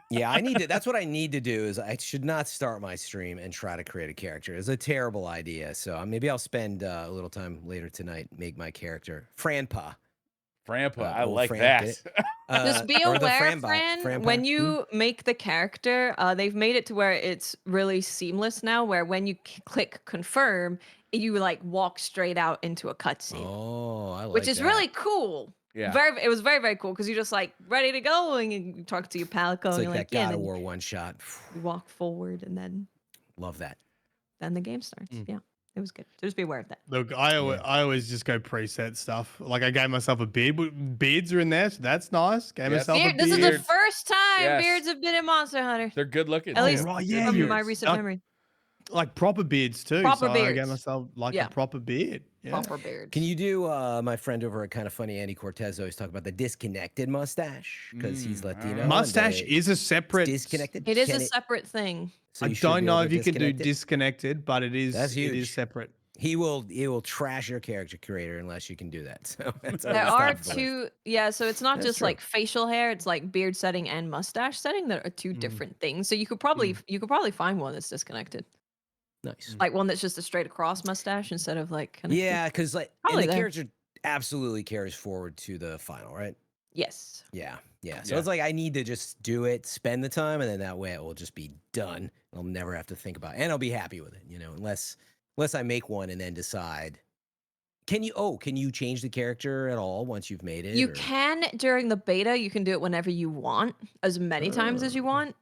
Yeah, that's what I need to do is I should not start my stream and try to create a character. It's a terrible idea. So maybe I'll spend a little time later tonight, make my character Franpa. Franpa, I old like Fran, that. get it? Just be or the aware, Franbot. Fran, Franpa? when you make the character, they've made it to where it's really seamless now, where when you click confirm, you like walk straight out into a cutscene, Oh, I like which is that. really cool. Yeah. It was very, very cool because you're just like ready to go and you talk to your palico It's and like you're that like, yeah, God of then War one shot. you walk forward and then Love that. the game starts. Mm. Yeah, it was good. So just be aware of that. Look, I always just go preset stuff. Like I gave myself a beard. Beards are in there, so that's nice. Gave Yes. myself Beard, a this is beard. the first time Yes. beards have been in Monster Hunter. They're good looking. At least right, yeah, from you- my recent I- memory. Like proper beards too. Proper so I gave beards. myself like Yeah. a proper beard. Yeah. Proper beards. Can you do my friend over at Kind of Funny, Andy Cortez, always talk about the disconnected mustache because he's Latino. and Mustache they- is a separate. disconnected. It is Can a separate thing. so I you should don't be know able if to you can do disconnect it? disconnected, but it is. That's It huge. is separate. He will trash your character creator unless you can do that. So that's There always are top of the list. two, yeah. So it's not That's just true. like facial hair; it's like beard setting and mustache setting. That are two different things. So you could probably find one that's disconnected, Nice. like one that's just a straight across mustache instead of like connected. Yeah, because like and Probably the there. character absolutely carries forward to the final, right? Yes. Yeah, yeah. So Yeah. it's like I need to just do it, spend the time, and then that way it will just be done. I'll never have to think about it, and I'll be happy with it. Unless I make one and then decide. Can you change the character at all once you've made it? You or- can during the beta. You can do it whenever you want, as many times as you want.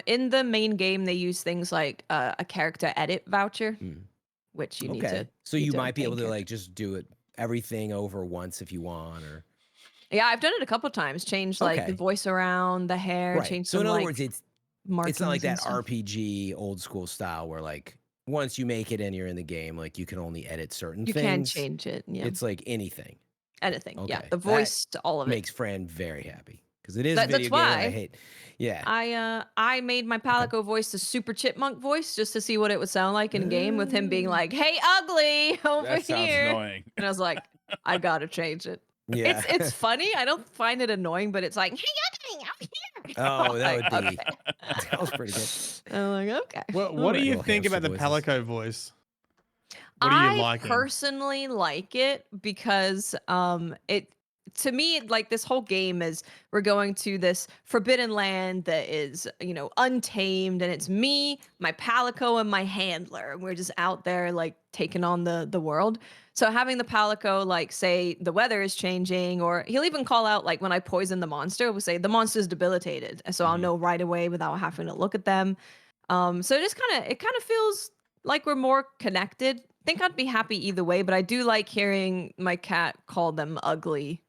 In the main game, they use things like a character edit voucher, Hmm. which you need Okay, to. so need you to might be able main to character. like just do it everything over once if you want, or Yeah, I've done it a couple times. Change like Okay. the voice around, the hair. right. Change So some in other like words, it's markings not like and that stuff. RPG old school style where like once you make it and you're in the game, like you can only edit certain You things. can change it. Yeah, It's like anything. anything. Yeah, okay. the That voice to all of it. Makes Fran very happy because it is That- a that's video game. I why hate. Yeah. I made my Palico voice the super chipmunk voice just to see what it would sound like in game with him being like, "Hey, ugly over That sounds here," annoying. and I was like, "I gotta change it." Yeah. It's funny. I don't find it annoying, but it's like, "Hey, ugly over here." Oh, that Like, would be. okay. That was pretty good. I'm like, okay. What do you Little think about hamster the voices. Palico voice? What do I you like? personally like it because it to me like this whole game is we're going to this forbidden land that is untamed, and it's me, my Palico, and my handler, and we're just out there like taking on the world. So having the Palico like say the weather is changing, or he'll even call out like when I poison the monster, we'll say the monster's debilitated, so I'll Mhm. know right away without having to look at them. So it kind of feels like we're more connected. I think I'd be happy either way, but I do like hearing my cat call them ugly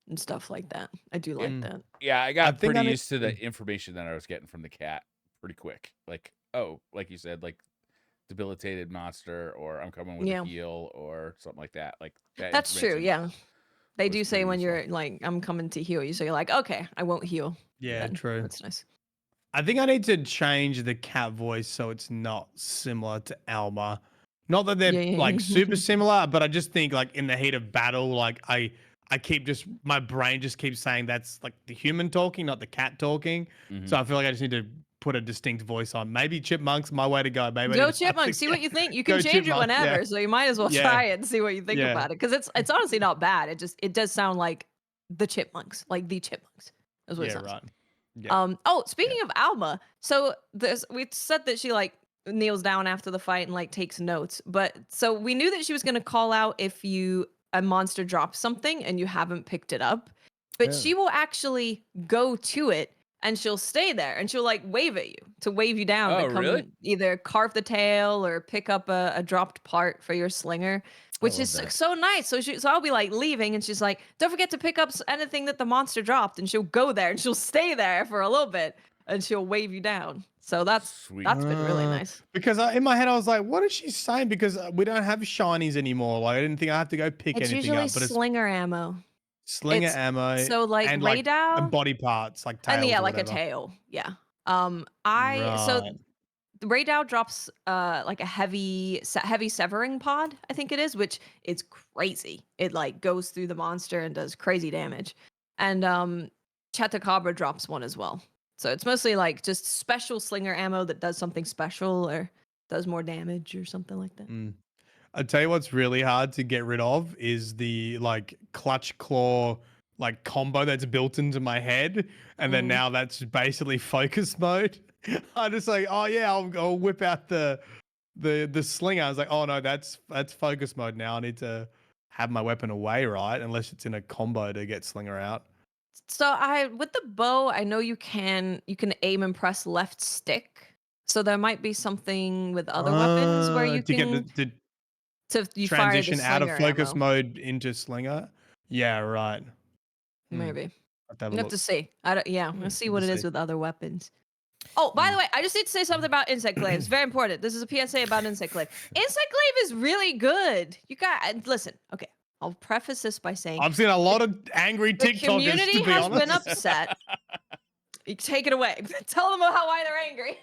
and stuff like that. I do like Mm. that. Yeah, I I got think pretty I used to the information that I was getting from the cat pretty quick. Like, oh, like you said, like debilitated monster, or I'm coming with Yeah. a heal, or something like that. Like that That's true. information Yeah. They was do say pretty when useful. you're like, I'm coming to heal you. So you're like, okay, I won't heal. Yeah, Then. true. That's nice. I think I need to change the cat voice so it's not similar to Alma. Not that they're Yeah. like super similar, but I just think like in the heat of battle, like I keep just my brain just keeps saying that's like the human talking, not the cat talking. So I feel like I just need to put a distinct voice on. Maybe Chipmunk's my way to go. Maybe I Go need to start Chipmunk. See what again. you think. You can Go change it Chipmunk, whenever. yeah. So you might as well Yeah. try it and see what you think Yeah. about it. Because it's honestly not bad. It does sound like the Chipmunks, like the Chipmunks. That's what it Yeah, sounds. right. Yeah. Oh, speaking of Alma, so we said that she like kneels down after the fight and like takes notes. But so we knew that she was gonna call out if a monster drops something and you haven't picked it up. But Yeah. she will actually go to it and she'll stay there and she'll like wave at you to wave you down Oh, to come really? either carve the tail or pick up a dropped part for your slinger, which love is that. so nice. So I'll be like leaving and she's like, don't forget to pick up anything that the monster dropped, and she'll go there and she'll stay there for a little bit and she'll wave you down. So that's Sweet. been really nice. Because in my head I was like, what is she saying? Because we don't have shinies anymore. Like I didn't think I have to go pick It's anything usually up. But it's slinger ammo. slinger It's ammo so like and Raydow body parts like tails and yeah, or like a whatever. tail. Yeah. So Right. Raydow drops like a heavy severing pod, I think it is, which is crazy. It like goes through the monster and does crazy damage. And Chatacabra drops one as well. So it's mostly like just special slinger ammo that does something special or does more damage or something like that. I'll tell you what's really hard to get rid of is the like clutch claw like combo that's built into my head, and then now that's basically focus mode. I'm just like, oh yeah, I'll whip out the slinger. I was like, oh no, that's focus mode now. I need to have my weapon away, right? Unless it's in a combo to get slinger out. So with the bow, I know you can aim and press left stick. So there might be something with other weapons where you to can get the you fire the transition out of slinger focus ammo. mode into slinger. Yeah, right. Maybe. Have to have You a have look. to see. Let's see Good what to it is see. with other weapons. Oh, by the way, I just need to say something about Insect Glaives. Very important. This is a PSA about Insect Glaive. Insect Glaive is really good. You got listen. Okay, I'll preface this by saying I've seen a lot of angry the TikTokers, community to be has honest. been upset. You take it away. Tell them why they're angry.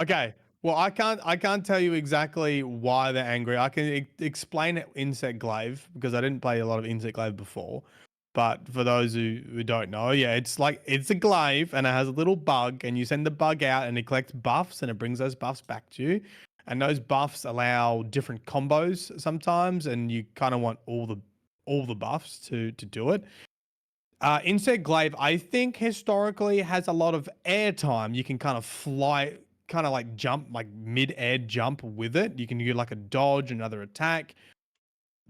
Okay. Well, I can't tell you exactly why they're angry. I can explain Insect Glaive because I didn't play a lot of Insect Glaive before. But for those who don't know, yeah, it's a glaive and it has a little bug, and you send the bug out and it collects buffs and it brings those buffs back to you. And those buffs allow different combos sometimes, and you kind of want all the buffs to do it. Insect Glaive, I think historically has a lot of air time. You can kind of fly, kind of like jump, like mid-air jump with it. You can do like a dodge, another attack.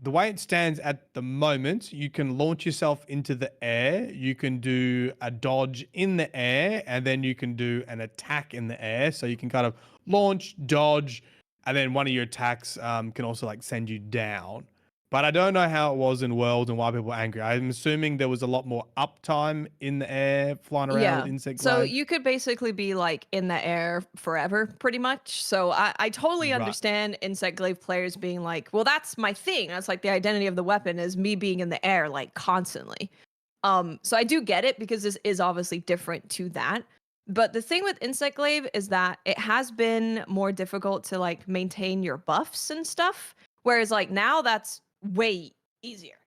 The way it stands at the moment, you can launch yourself into the air. You can do a dodge in the air, and then you can do an attack in the air. So you can kind of launch, dodge, and then one of your attacks can also like send you down. But I don't know how it was in Worlds and why people were angry. I'm assuming there was a lot more uptime in the air flying around with Insect So Glaive. you could basically be like in the air forever, pretty much. So I totally Right. understand Insect Glaive players being like, well, that's my thing. That's like the identity of the weapon is me being in the air like constantly. So I do get it because this is obviously different to that. But the thing with Insect Glaive is that it has been more difficult to like maintain your buffs and stuff. Whereas like now that's way easier.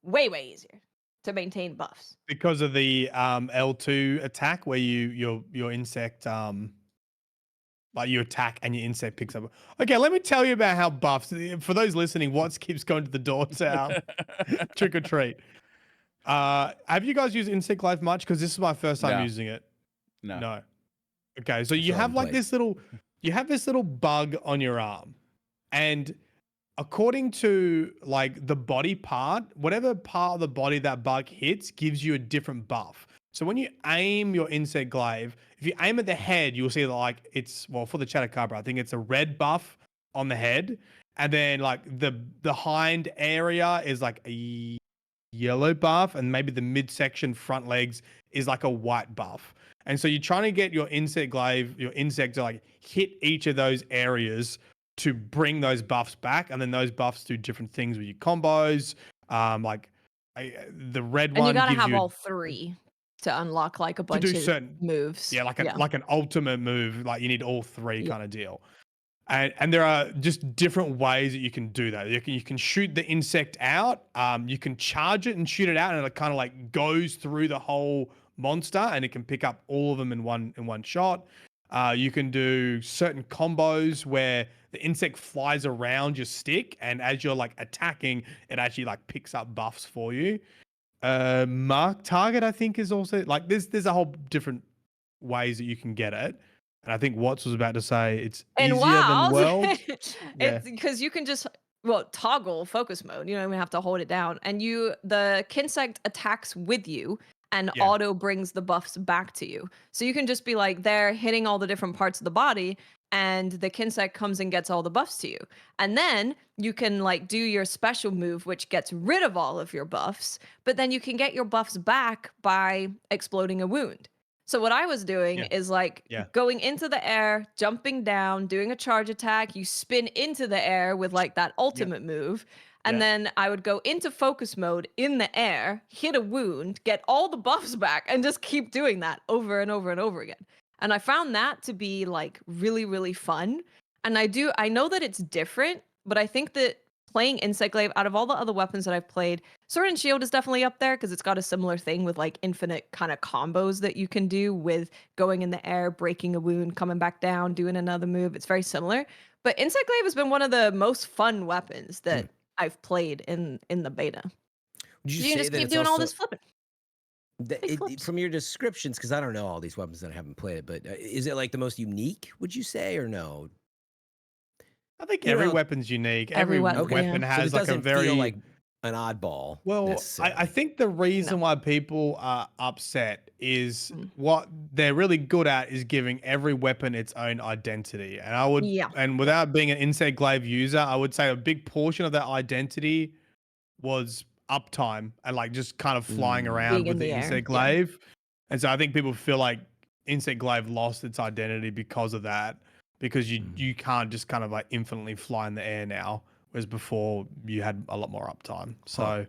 Way easier to maintain buffs. Because of the L2 attack where your insect like you attack and your insect picks up. Okay, let me tell you about how buffs. For those listening, Watts keeps going to the door to trick or treat. Have you guys used Insect Glaive much? Because this is my first time No. using it. No. No. Okay, so you still have haven't like played. you have this little bug on your arm, and according to like the body part, whatever part of the body that bug hits gives you a different buff. So when you aim your Insect Glaive, if you aim at the head, you'll see that like it's, well, for the Chatacabra, I think it's a red buff on the head, and then like the hind area is like a yellow buff, and maybe the midsection front legs is like a white buff. And so you're trying to get your insect glaive, your insect to like hit each of those areas to bring those buffs back, and then those buffs do different things with your combos. The red And you one gotta gives have you all three to unlock like a to bunch do of certain, moves. yeah, like an ultimate move. Like you need all three Yeah. kind of deal. And there are just different ways that you can do that. You can shoot the insect out. You can charge it and shoot it out, and it kind of like goes through the whole monster, and it can pick up all of them in one shot. You can do certain combos where the insect flies around your stick, and as you're like attacking, it actually like picks up buffs for you. Mark target, I think, is also like there's a whole different ways that you can get it. And I think Watts was about to say it's And easier than wow, World. Yeah. it's because you can just toggle focus mode. You don't even have to hold it down, and the Kinsect attacks with you and Yeah. auto brings the buffs back to you. So you can just be like there hitting all the different parts of the body, and the Kinsect comes and gets all the buffs to you. And then you can like do your special move, which gets rid of all of your buffs, but then you can get your buffs back by exploding a wound. So what I was doing Yeah. is like Yeah. going into the air, jumping down, doing a charge attack. You spin into the air with like that ultimate move. And Yeah. then I would go into focus mode in the air, hit a wound, get all the buffs back, and just keep doing that over and over and over again. And I found that to be like really, really fun. And I know that it's different, but I think that playing Insect Glaive out of all the other weapons that I've played, Sword and Shield is definitely up there because it's got a similar thing with like infinite kind of combos that you can do with going in the air, breaking a wound, coming back down, doing another move. It's very similar. But Insect Glaive has been one of the most fun weapons that I've played in the beta. Would you You say just that keep it's doing all also this flipping. Big flips. from your descriptions, because I don't know all these weapons that I haven't played it, but is it like the most unique? Would you say, or no? I think You every know, weapon unique. every Every weapon, weapon yeah. So has it like a doesn't very feel like an oddball. well. Necessarily. I think the reason why people are upset is what they're really good at is giving every weapon its own identity. And I would, Yeah. and without being an Insect Glaive user, I would say a big portion of that identity was uptime and like just kind of flying around Being with in the the air, Insect yeah. Glaive. And so I think people feel like Insect Glaive lost its identity because of that, because you can't just kind of like infinitely fly in the air now, whereas before you had a lot more uptime. So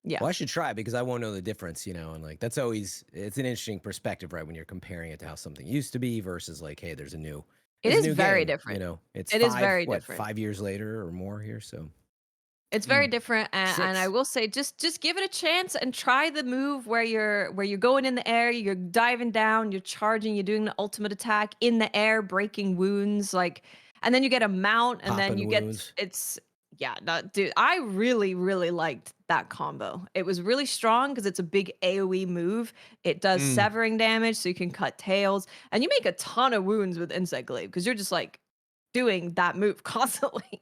Yeah. Well, I should try it because I won't know the difference, and like it's an interesting perspective, right? When you're comparing it to how something used to be versus like, hey, there's a new. It there's a is new very game, different. It's It is very different. 5 years later or more here, so It's very different, and I 6. will say, just give it a chance and try the move where you're going in the air, you're diving down, you're charging, you're doing the ultimate attack in the air, breaking wounds, like, and then you get a mount, and then Popping you wounds. dude, I really really liked that combo. It was really strong because it's a big AOE move. It does severing damage, so you can cut tails, and you make a ton of wounds with Insect Glaive because you're just like doing that move constantly.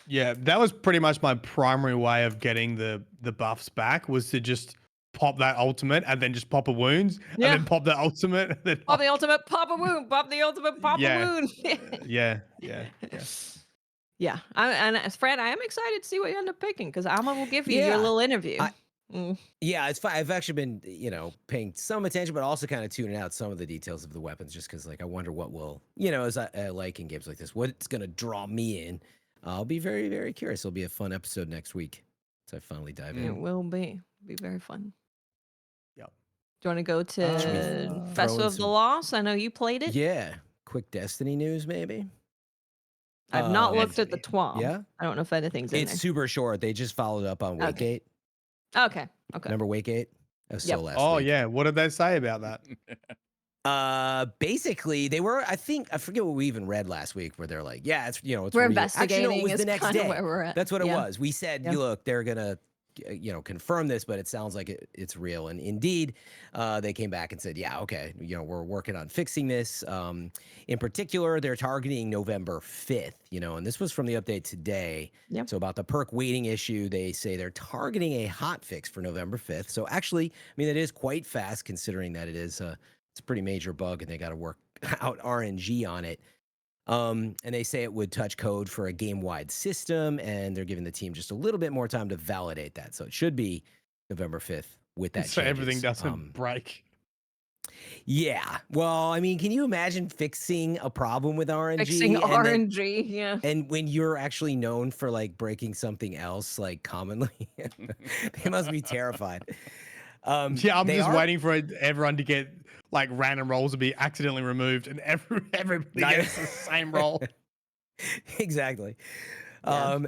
yeah, that was pretty much my primary way of getting the buffs back, was to just pop that ultimate and then just pop a wounds and Yeah. then pop the ultimate and then Pop the ultimate, pop a wound. Pop the ultimate, pop Yeah. a wound. yeah. Yeah. And Fran, I am excited to see what you end up picking because Alma will give you your Yeah. little interview. Yeah, it's fine. I've actually been, paying some attention, but also kind of tuning out some of the details of the weapons, just because, like, I wonder what will, as I like in games like this, what's gonna draw me in. I'll be very, very curious. It'll be a fun episode next week, so I finally dive It in. will be very fun. Yep. Do you want to go to Should we throw Festival in of the some- Lost? I know you played it. Yeah, quick Destiny news, maybe. I've not looked at the TWAB. Yeah, I don't know if anything's in it's there. super short. They just followed up on Okay. Wakegate. Okay. Remember Wakegate? That was Yep. so last Oh week. yeah, what did they say about that? Basically, they were. I forget what we even read last week, where they're like, "Yeah, it's it's We're real." investigating. Actually, no, it was is the next kinda day. where we're at. That's what it Yeah. was. We said, Yeah. "Look, they're gonna, confirm this," but it sounds like it's real. And indeed, they came back and said, "Yeah, okay, we're working on fixing this." In particular, they're targeting November 5th. And this was from the update today. Yep. So about the perk waiting issue, they say they're targeting a hot fix for November 5th. So actually, I mean, it is quite fast considering that it's a pretty major bug and they got to work out RNG on it. And they say it would touch code for a game-wide system, and they're giving the team just a little bit more time to validate that. So it should be November 5th with that. So everything changes. doesn't break. Yeah. Well, I mean, can you imagine fixing a problem with RNG Fixing and then RNG, yeah. and when you're actually known for like breaking something else like commonly? They must be terrified. Yeah, I'm They just are waiting for everyone to get like random roles to be accidentally removed, and everybody Not- gets the same role. exactly. Yeah.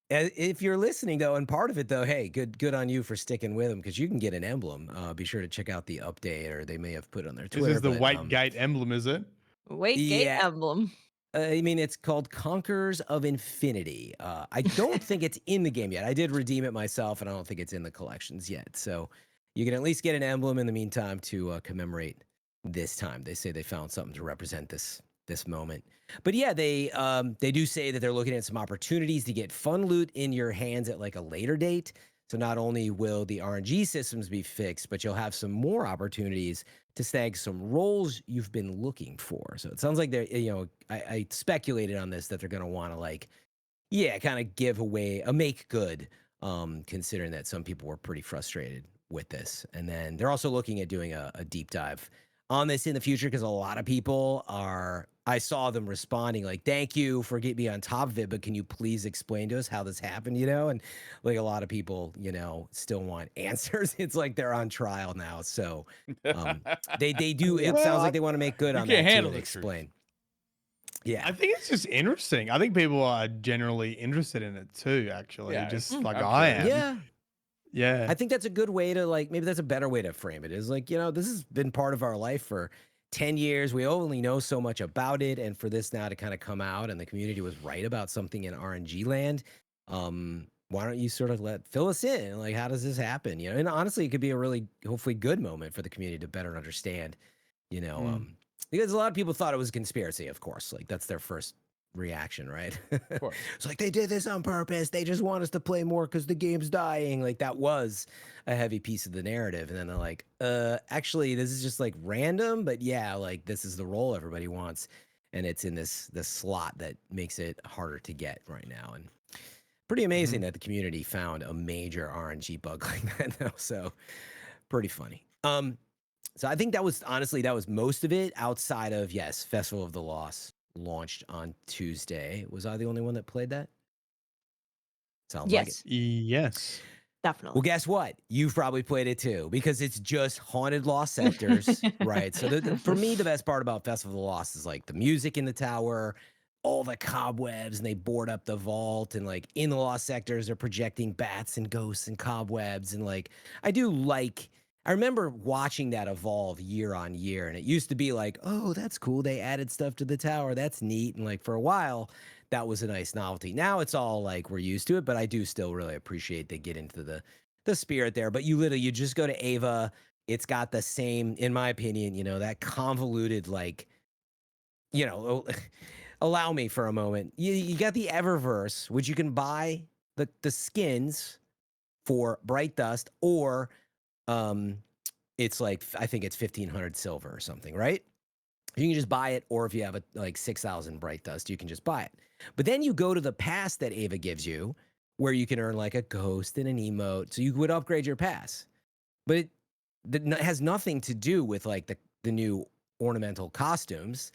If you're listening though, and part of it though, hey, good on you for sticking with them because you can get an emblem. Be sure to check out the update, or they may have put it on their This Twitter. is the But White Gate emblem, is it? Wait, gate yeah, emblem. I mean, it's called Conquerors of Infinity. I don't think it's in the game yet. I did redeem it myself, and I don't think it's in the collections yet. So you can at least get an emblem in the meantime to commemorate this time. They say they found something to represent this moment. But yeah, they do say that they're looking at some opportunities to get fun loot in your hands at like a later date. So not only will the RNG systems be fixed, but you'll have some more opportunities to snag some roles you've been looking for. So it sounds like they're, I speculated on this that they're going to want to like, yeah, kind of give away a make good, considering that some people were pretty frustrated with this. And then they're also looking at doing a deep dive on this in the future because a lot of people I saw them responding like, thank you for getting me on top of it, but can you please explain to us how this happened, And like a lot of people, still want answers. It's like they're on trial now. So they do, it Well, sounds like they want to make good You on can't that too handle and the truth. explain. Yeah. I think it's just interesting. I think people are generally interested in it too, actually, Yeah, just Mm. like I'm I sure. am. Yeah. Yeah. I think that's a good way to like, maybe that's a better way to frame it is like, this has been part of our life for 10 years. We only know so much about it. And for this now to kind of come out and the community was right about something in RNG land. Why don't you sort of fill us in? Like, how does this happen? And honestly, it could be a really, hopefully good moment for the community to better understand, because a lot of people thought it was a conspiracy, of course, like that's their first reaction, right? Of course. It's like they did this on purpose. They just want us to play more because the game's dying. Like that was a heavy piece of the narrative. And then they're like, actually, this is just like random, but yeah, like this is the role everybody wants. And it's in this slot that makes it harder to get right now. And pretty amazing that the community found a major RNG bug like that though. So pretty funny. So I think that was most of it outside of, yes, Festival of the Lost launched on Tuesday. Was I the only one that played that? Sounds like it. Yes, Yes. definitely. Well, guess what? You've probably played it too because it's just haunted lost sectors, right? So for me, the best part about Festival of the Lost is like the music in the tower, all the cobwebs, and they board up the vault, and like in the lost sectors, they're projecting bats and ghosts and cobwebs, and like I remember watching that evolve year on year, and it used to be like, oh, that's cool. They added stuff to the tower. That's neat. And like for a while, that was a nice novelty. Now it's all like we're used to it, but I do still really appreciate they get into the spirit there. But you just go to Ava. It's got the same, in my opinion, that convoluted like, allow me for a moment. You got the Eververse, which you can buy the skins for Bright Dust, or it's like I think it's 1,500 silver or something, right? You can just buy it, or if you have like 6,000 Bright Dust, you can just buy it. But then you go to the pass that Ava gives you, where you can earn like a ghost and an emote, so you would upgrade your pass. But it has nothing to do with like the new ornamental costumes.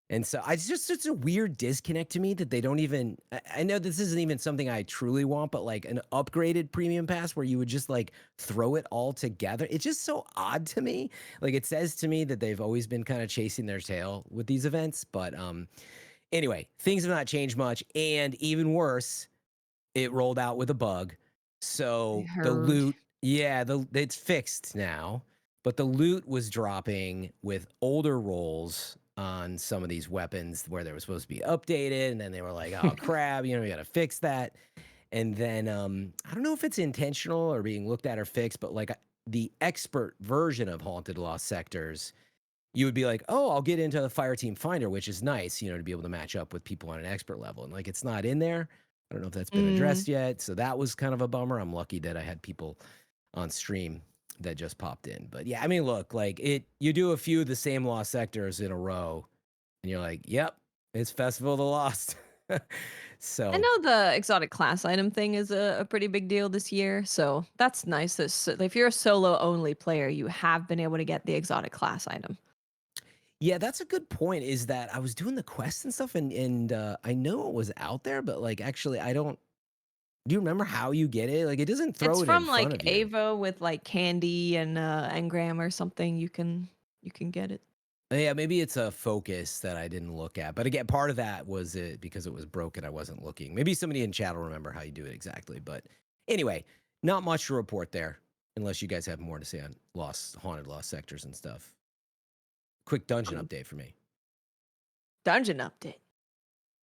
And so it's a weird disconnect to me that they don't even, I know this isn't even something I truly want, but like an upgraded premium pass where you would just like throw it all together. It's just so odd to me. Like it says to me that they've always been kind of chasing their tail with these events. But anyway, things have not changed much. And even worse, it rolled out with a bug. So the loot, yeah, it's fixed now. But the loot was dropping with older rolls on some of these weapons where they were supposed to be updated, and then they were like, oh crap, we gotta fix that. And then I don't know if it's intentional or being looked at or fixed, but like the expert version of Haunted Lost Sectors, you would be like, oh, I'll get into the Fire Team Finder, which is nice, to be able to match up with people on an expert level. And like it's not in there. I don't know if that's been addressed yet. So that was kind of a bummer. I'm lucky that I had people on stream that just popped in. But yeah, I mean, look, like you do a few of the same lost sectors in a row, and you're like, yep, it's Festival of the Lost. So I know the exotic class item thing is a pretty big deal this year, so that's nice. That if you're a solo only player, you have been able to get the exotic class item. yeah, that's a good point. Is that I was doing the quest and stuff, and I know it was out there, but like actually, I don't. Do you remember how you get it? Like, it doesn't throw It's it in from front like of you. Avo with like candy and engram or something. You can get it. Yeah, maybe it's a focus that I didn't look at. But again, part of that was it because it was broken. I wasn't looking. Maybe somebody in chat will remember how you do it exactly. But anyway, not much to report there, unless you guys have more to say on haunted lost sectors and stuff. Quick dungeon update for me. Dungeon update.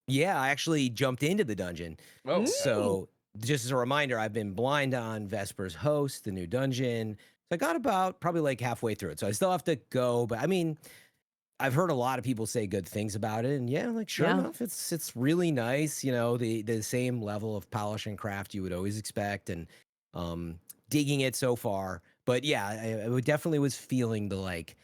Yeah, I actually jumped into the dungeon. Oh, So just as a reminder, I've been blind on Vesper's Host, the new dungeon. So I got about probably like halfway through it. So I still have to go, but I mean, I've heard a lot of people say good things about it, and yeah, like sure Yeah. enough, it's really nice. You know, the same level of polish and craft you would always expect, and digging it so far. But yeah, I definitely was feeling the like,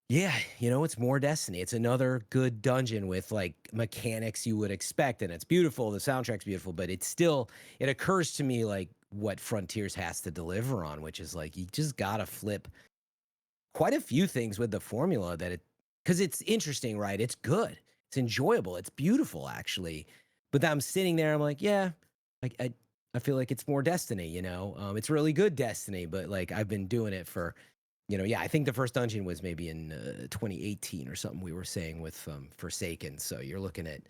yeah, you know, it's more Destiny. It's another good dungeon with like mechanics you would expect, and it's beautiful. The soundtrack's beautiful, but it's still. It occurs to me like what Frontiers has to deliver on, which is like you just gotta flip quite a few things with the formula that it because it's interesting, right? It's good. It's enjoyable. It's beautiful, actually. But I'm sitting there, I'm like, yeah, like I feel like it's more Destiny, you know? It's really good Destiny, but like I've been doing it for, you know, yeah, I think the first dungeon was maybe in 2018 or something we were saying with Forsaken. So you're looking at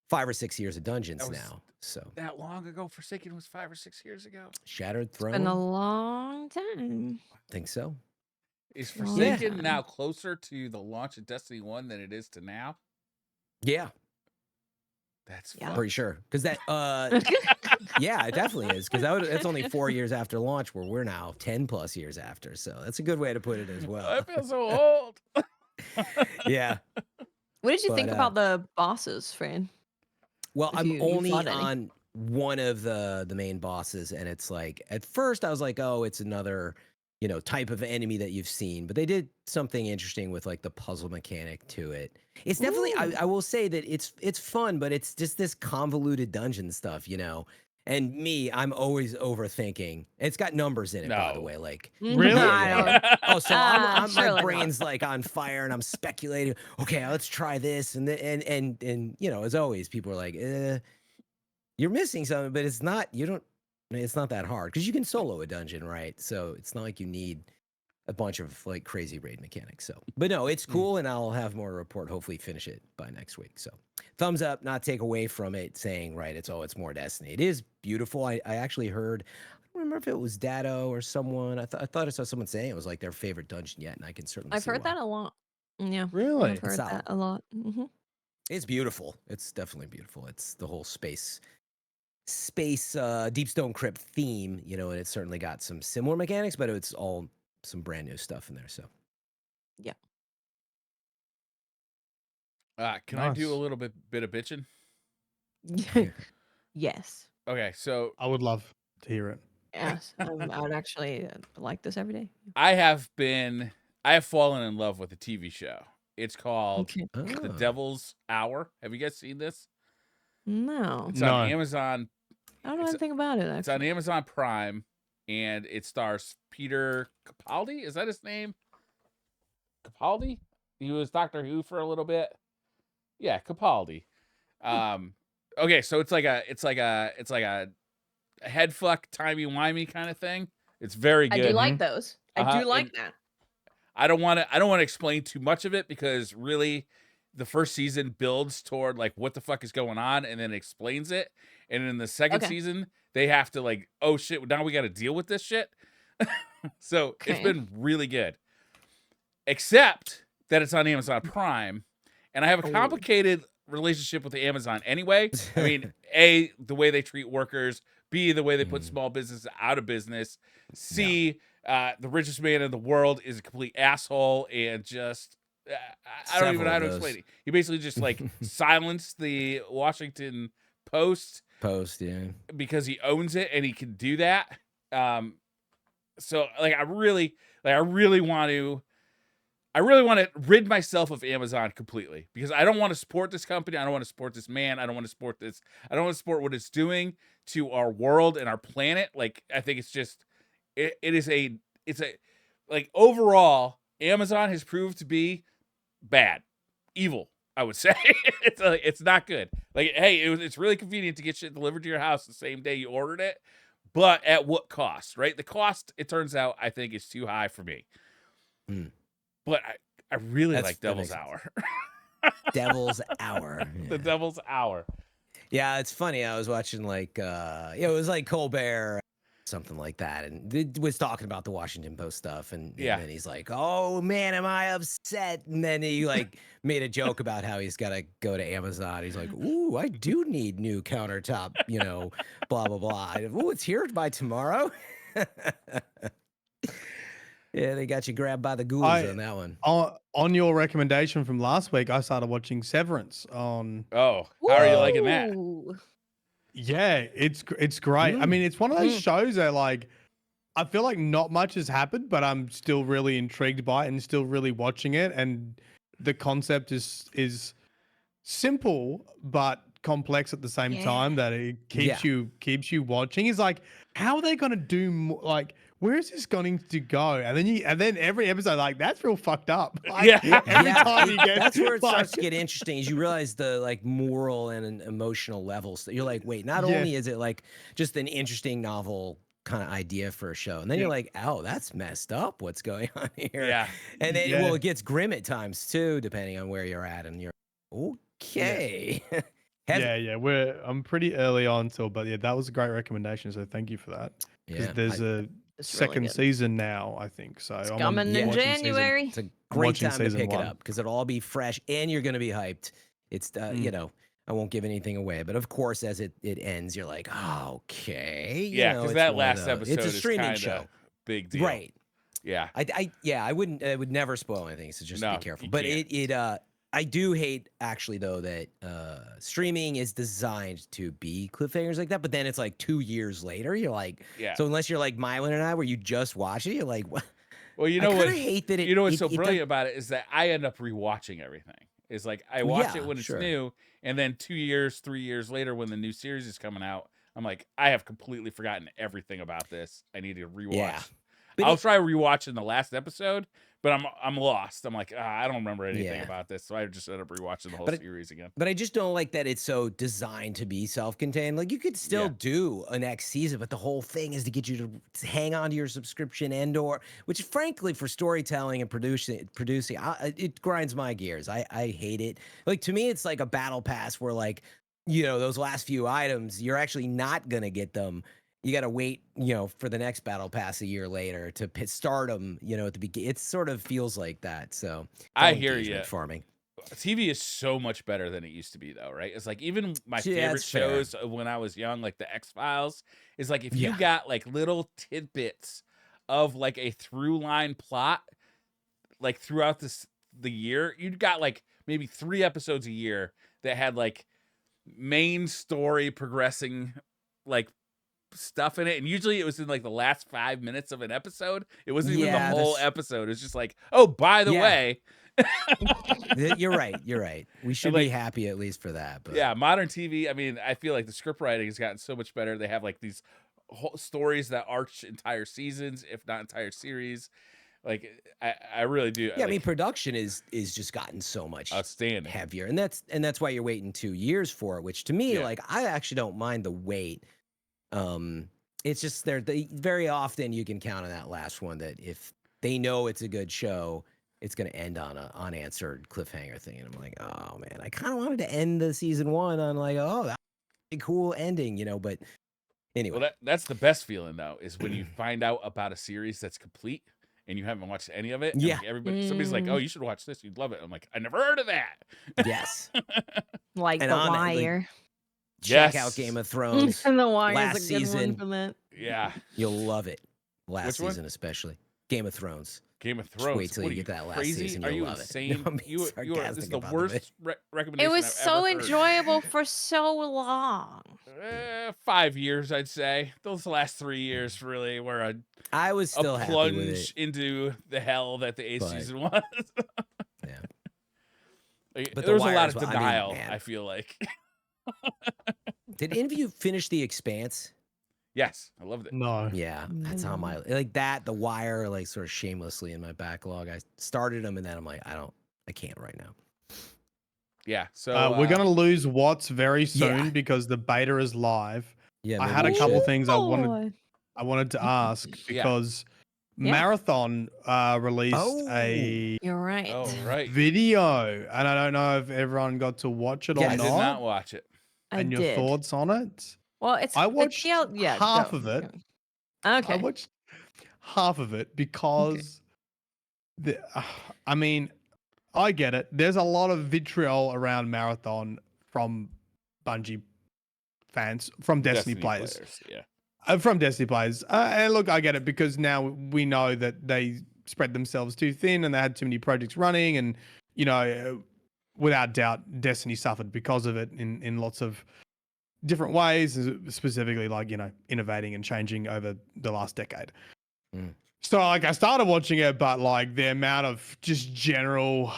5 or 6 years of dungeons That was now. So that long ago. Forsaken was 5 or 6 years ago. Shattered Throne, Been a long time. think so. Is Long Forsaken time. now closer to the launch of Destiny 1 than it is to now? Yeah, That's Yeah. fucked. pretty sure. Because that yeah, it definitely is because that's only 4 years after launch, where we're now 10 plus years after. So that's a good way to put it as well. I feel so old. Yeah. What did you But, think about the bosses, Fran? Well, If I'm you only fought any. on one of the main bosses, and it's like at first I was like, oh, it's another, you know, type of enemy that you've seen. But they did something interesting with like the puzzle mechanic to it. It's definitely Ooh. I will say that it's fun, but it's just this convoluted dungeon stuff, you know. And me, I'm always overthinking. It's got numbers in it, by the No. way. Like Really? Yeah. Oh, so my Surely not. brain's like on fire, and I'm speculating. Okay, let's try this, and you know, as always, people are like, "You're missing something," but it's not. You don't. It's not that hard because you can solo a dungeon, right? So it's not like you need a bunch of like crazy raid mechanics. So, but no, it's cool, and I'll have more to report. Hopefully, finish it by next week. So, thumbs up, not take away from it. Saying right, it's more Destiny. It is beautiful. I actually heard. I don't remember if it was Dado or someone. I thought I saw someone saying it was like their favorite dungeon yet, and I can certainly. I've see heard why. that a lot. Yeah. Really? I've heard solid. that a lot. It's beautiful. It's definitely beautiful. It's the whole space Deep Stone Crypt theme, you know, and it's certainly got some similar mechanics, but it's all some brand new stuff in there. So Can I do Nice. a little bit of bitching? Yes. Okay, so I would love to hear it. Yes. I would actually like this every day. I have fallen in love with a TV show. It's called Okay. The Oh. Devil's Hour. Have you guys seen this? No. It's No. on Amazon. I don't know It's- anything about it. Actually. It's on Amazon Prime, and it stars Peter Capaldi. Is that his name? Capaldi? He was Doctor Who for a little bit. Yeah, Capaldi. Okay, so it's like a head fuck timey wimey kind of thing. It's very I good. do like those. I Uh-huh, do like and- that. I don't want to explain too much of it because really the first season builds toward like what the fuck is going on and then explains it. And in the second Okay. season, they have to like, oh shit, now we got to deal with this shit. So it's Okay. been really good. Except that it's on Amazon Prime. And I have a Oh. complicated relationship with Amazon anyway. I mean, A, the way they treat workers, B, the way they put small business out of business, C, the richest man in the world is a complete asshole and just I don't even know how to explain it. He basically just like silenced the Washington Post because he owns it and he can do that. So like I really want to I really want to rid myself of Amazon completely because I don't want to support this company. I don't want to support this man. I don't want to support this. I don't want to support what it's doing to our world and our planet. Like, I think it's just, it's like overall, Amazon has proved to be bad, evil, I would say. It's not good. Like, hey, it's really convenient to get shit delivered to your house the same day you ordered it, but at what cost, right? The cost, it turns out, I think is too high for me. But I really like Devil's Hour. Devil's Hour. The Devil's Hour. Yeah, it's funny. I was watching like it was like Colbert, something like that, and it was talking about the Washington Post stuff, and then he's like, "Oh man, am I upset?" And then he like made a joke about how he's got to go to Amazon. He's like, "Ooh, I do need new countertop, blah blah blah. Ooh, it's here by tomorrow." Yeah, they got you grabbed by the ghouls on that one. On your recommendation from last week, I started watching Severance on. Oh, how are you liking that? Yeah, it's great. I mean, it's one of those shows that like I feel like not much has happened, but I'm still really intrigued by it and still really watching it. And the concept is simple but complex at the same time. That it keeps you watching. It's like, how are they gonna do more? Like, where is this going to go? And then every episode, like, that's real fucked up. Like, every time you get, that's where it starts to get interesting. Is you realize the like moral and emotional levels that you're like, wait, not only is it like just an interesting novel kind of idea for a show, and then you're like, oh, that's messed up. What's going on here? Yeah, and then well, it gets grim at times too, depending on where you're at, and you're okay. I'm pretty early on still, but that was a great recommendation. So thank you for that. Because there's a second season now, I think. So it's coming in January. It's a great time to pick it up because it'll all be fresh and you're going to be hyped. It's I won't give anything away, but of course, as it ends, you're like, oh, okay. Because that last episode it's a streaming show, big deal, right? Yeah, I would never spoil anything, so just be careful. But I do hate actually though that streaming is designed to be cliffhangers like that, but then it's like 2 years later, you're like, so unless you're like Myelin and I, where you just watch it, you're like, what? Well, you know what? I hate that. You know what's so brilliant about it is that I end up rewatching everything. It's like I watch it when it's new, and then 2 years, 3 years later, when the new series is coming out, I'm like, I have completely forgotten everything about this. I need to rewatch. Yeah. I'll try rewatching the last episode, but I'm lost. I'm like, I don't remember anything about this, so I just end up rewatching the whole series again. But I just don't like that it's so designed to be self-contained. Like, you could still do a next season, but the whole thing is to get you to hang on to your subscription which frankly for storytelling and producing, it grinds my gears. I hate it. Like, to me, it's like a battle pass where like, those last few items, you're actually not gonna get them. You got to wait, for the next battle pass a year later to start them, at the beginning. It sort of feels like that. So I hear you. Farming. TV is so much better than it used to be, though, right? It's like even my favorite shows when I was young, like the X-Files, is like if you got like little tidbits of like a through line plot, like throughout the year, you'd got like maybe 3 episodes a year that had like main story progressing like stuff in it, and usually it was in like the last 5 minutes of an episode. It wasn't even the whole episode. It's just like, oh, by the way. You're right. We should be happy at least for that. But modern TV, I mean, I feel like the script writing has gotten so much better. They have like these whole stories that arch entire seasons, if not entire series. Like I really do. Yeah, I mean, production is just gotten so much outstanding heavier, and that's why you're waiting 2 years for it. Which to me, like, I actually don't mind the wait. It's just very often you can count on that last one that if they know it's a good show, it's going to end on an unanswered cliffhanger thing. And I'm like, oh man, I kind of wanted to end the season 1 on like, oh, that's a cool ending, but anyway. Well, that's the best feeling though, is when you find out about a series that's complete and you haven't watched any of it. Yeah. Like somebody's like, oh, you should watch this. You'd love it. I'm like, I never heard of that. Yes. Like The Wire. Check out Game of Thrones. And The Wire last is a good season. one for that. Yeah. You'll love it. Last season especially. Game of Thrones. Game of Just wait Thrones. till What you are you get that last crazy? season. Are You'll you love insane? it. No, I'm being You are. This sarcastic is the about worst it. recommendation It was I've so ever heard. enjoyable for so long. 5 years, I'd say. Those last 3 years really were I was a still happy with plunge it. into the hell that the eighth But- season was. Yeah. Like, But there was a Wire lot as of well. I mean, denial. man. I feel like. Did any of you finish The Expanse? Yes, I loved it. No. Yeah, that's on my like that. The Wire, like sort of shamelessly in my backlog. I started them and then I'm like, I can't right now. Yeah. So We're gonna lose Watts very soon Yeah. because the beta is live. Yeah, I maybe had a we couple should. things I wanted to ask Yeah. because Yeah. Marathon released Oh. a You're right. Oh right. video, and I don't know if everyone got to watch it Yes. I or did not. not watch it. I And your did. thoughts on it? Well, it's I watched yeah, half go. of it. Okay. I watched half of it because I mean, I get it. There's a lot of vitriol around Marathon from Bungie fans, from Destiny players. Yeah. From Destiny players. And look, I get it because now we know that they spread themselves too thin and they had too many projects running. And, you know, without doubt, Destiny suffered because of it in lots of different ways, specifically like, you know, innovating and changing over the last decade. Mm. So like I started watching it, but like the amount of just general,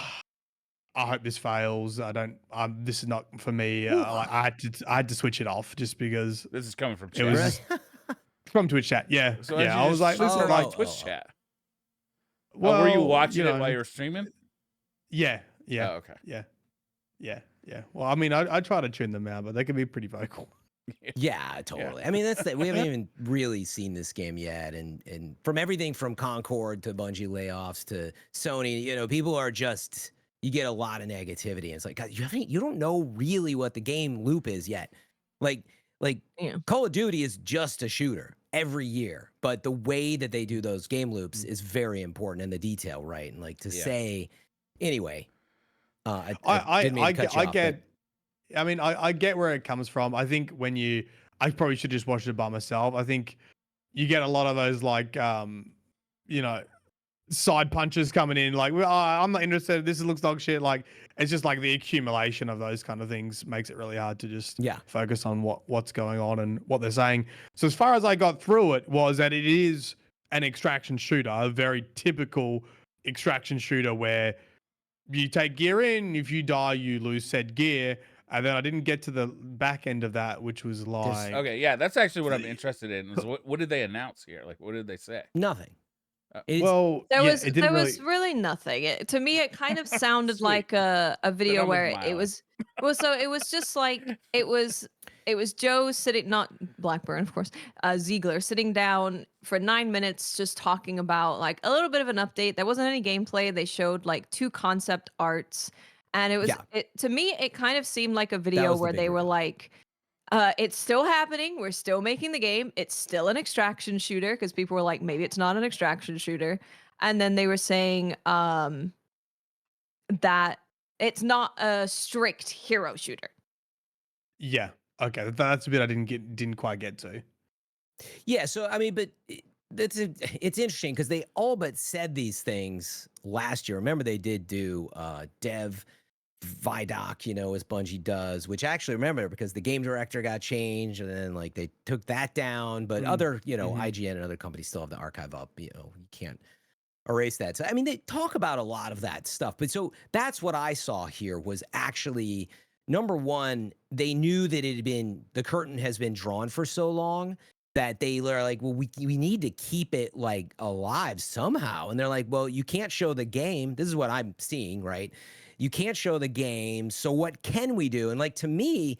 I hope this fails. This is not for me. Like I had to switch it off just because This is coming from it chat. was from Twitch chat. Yeah. So yeah. I was like, listen listen, to like, Twitch chat. well, Were you watching know, it while you were streaming? Yeah. Yeah. Oh, okay. Yeah. Yeah. Yeah. Well, I mean, I try to tune them out, but they can be pretty vocal. Yeah, totally. I mean, we haven't even really seen this game yet, and from everything from Concord to Bungie layoffs to Sony, you know, people are just you get a lot of negativity. And it's like, God, you don't know really what the game loop is yet. Like Yeah. Call of Duty is just a shooter every year, but the way that they do those game loops is very important, and the detail, right? And like to say, anyway, I didn't mean to cut you off, but- I mean, I get where it comes from. I think I probably should just watch it by myself. I think you get a lot of those like, you know, side punches coming in like, well, I'm not interested. This looks dog shit. Like, it's just like the accumulation of those kind of things makes it really hard to just focus on what's going on and what they're saying. So as far as I got through it was that it is an extraction shooter, a very typical extraction shooter where you take gear in, if you die, you lose said gear. And then I didn't get to the back end of that, which was like... Okay, yeah, that's actually what I'm interested in. Is what did they announce here? Like, what did they say? Nothing. Well, There yeah, was it didn't was really nothing. To me, it kind of sounded like a video I'm with where it Myelin. was so it was just like it was Joe sitting, not Blackburn, of course, Ziegler sitting down for 9 minutes just talking about like a little bit of an update. There wasn't any gameplay. They showed like 2 concept arts, and it was to me it kind of seemed like a video where they were like, it's still happening. We're still making the game. It's still an extraction shooter, because people were like, maybe it's not an extraction shooter. And then they were saying that it's not a strict hero shooter. Yeah. Okay. That's a bit I didn't quite get to. Yeah. So I mean, but it's interesting because they all but said these things last year. Remember, they did do Dev Vidoc, you know, as Bungie does, which actually remember because the game director got changed and then like they took that down, but other, you know, IGN and other companies still have the archive up, you know, you can't erase that. So, I mean, they talk about a lot of that stuff, but so that's what I saw here was actually number one, they knew that the curtain has been drawn for so long that they are like, well, we need to keep it like alive somehow. And they're like, well, you can't show the game. This is what I'm seeing, right? You can't show the game. So what can we do? And like, to me,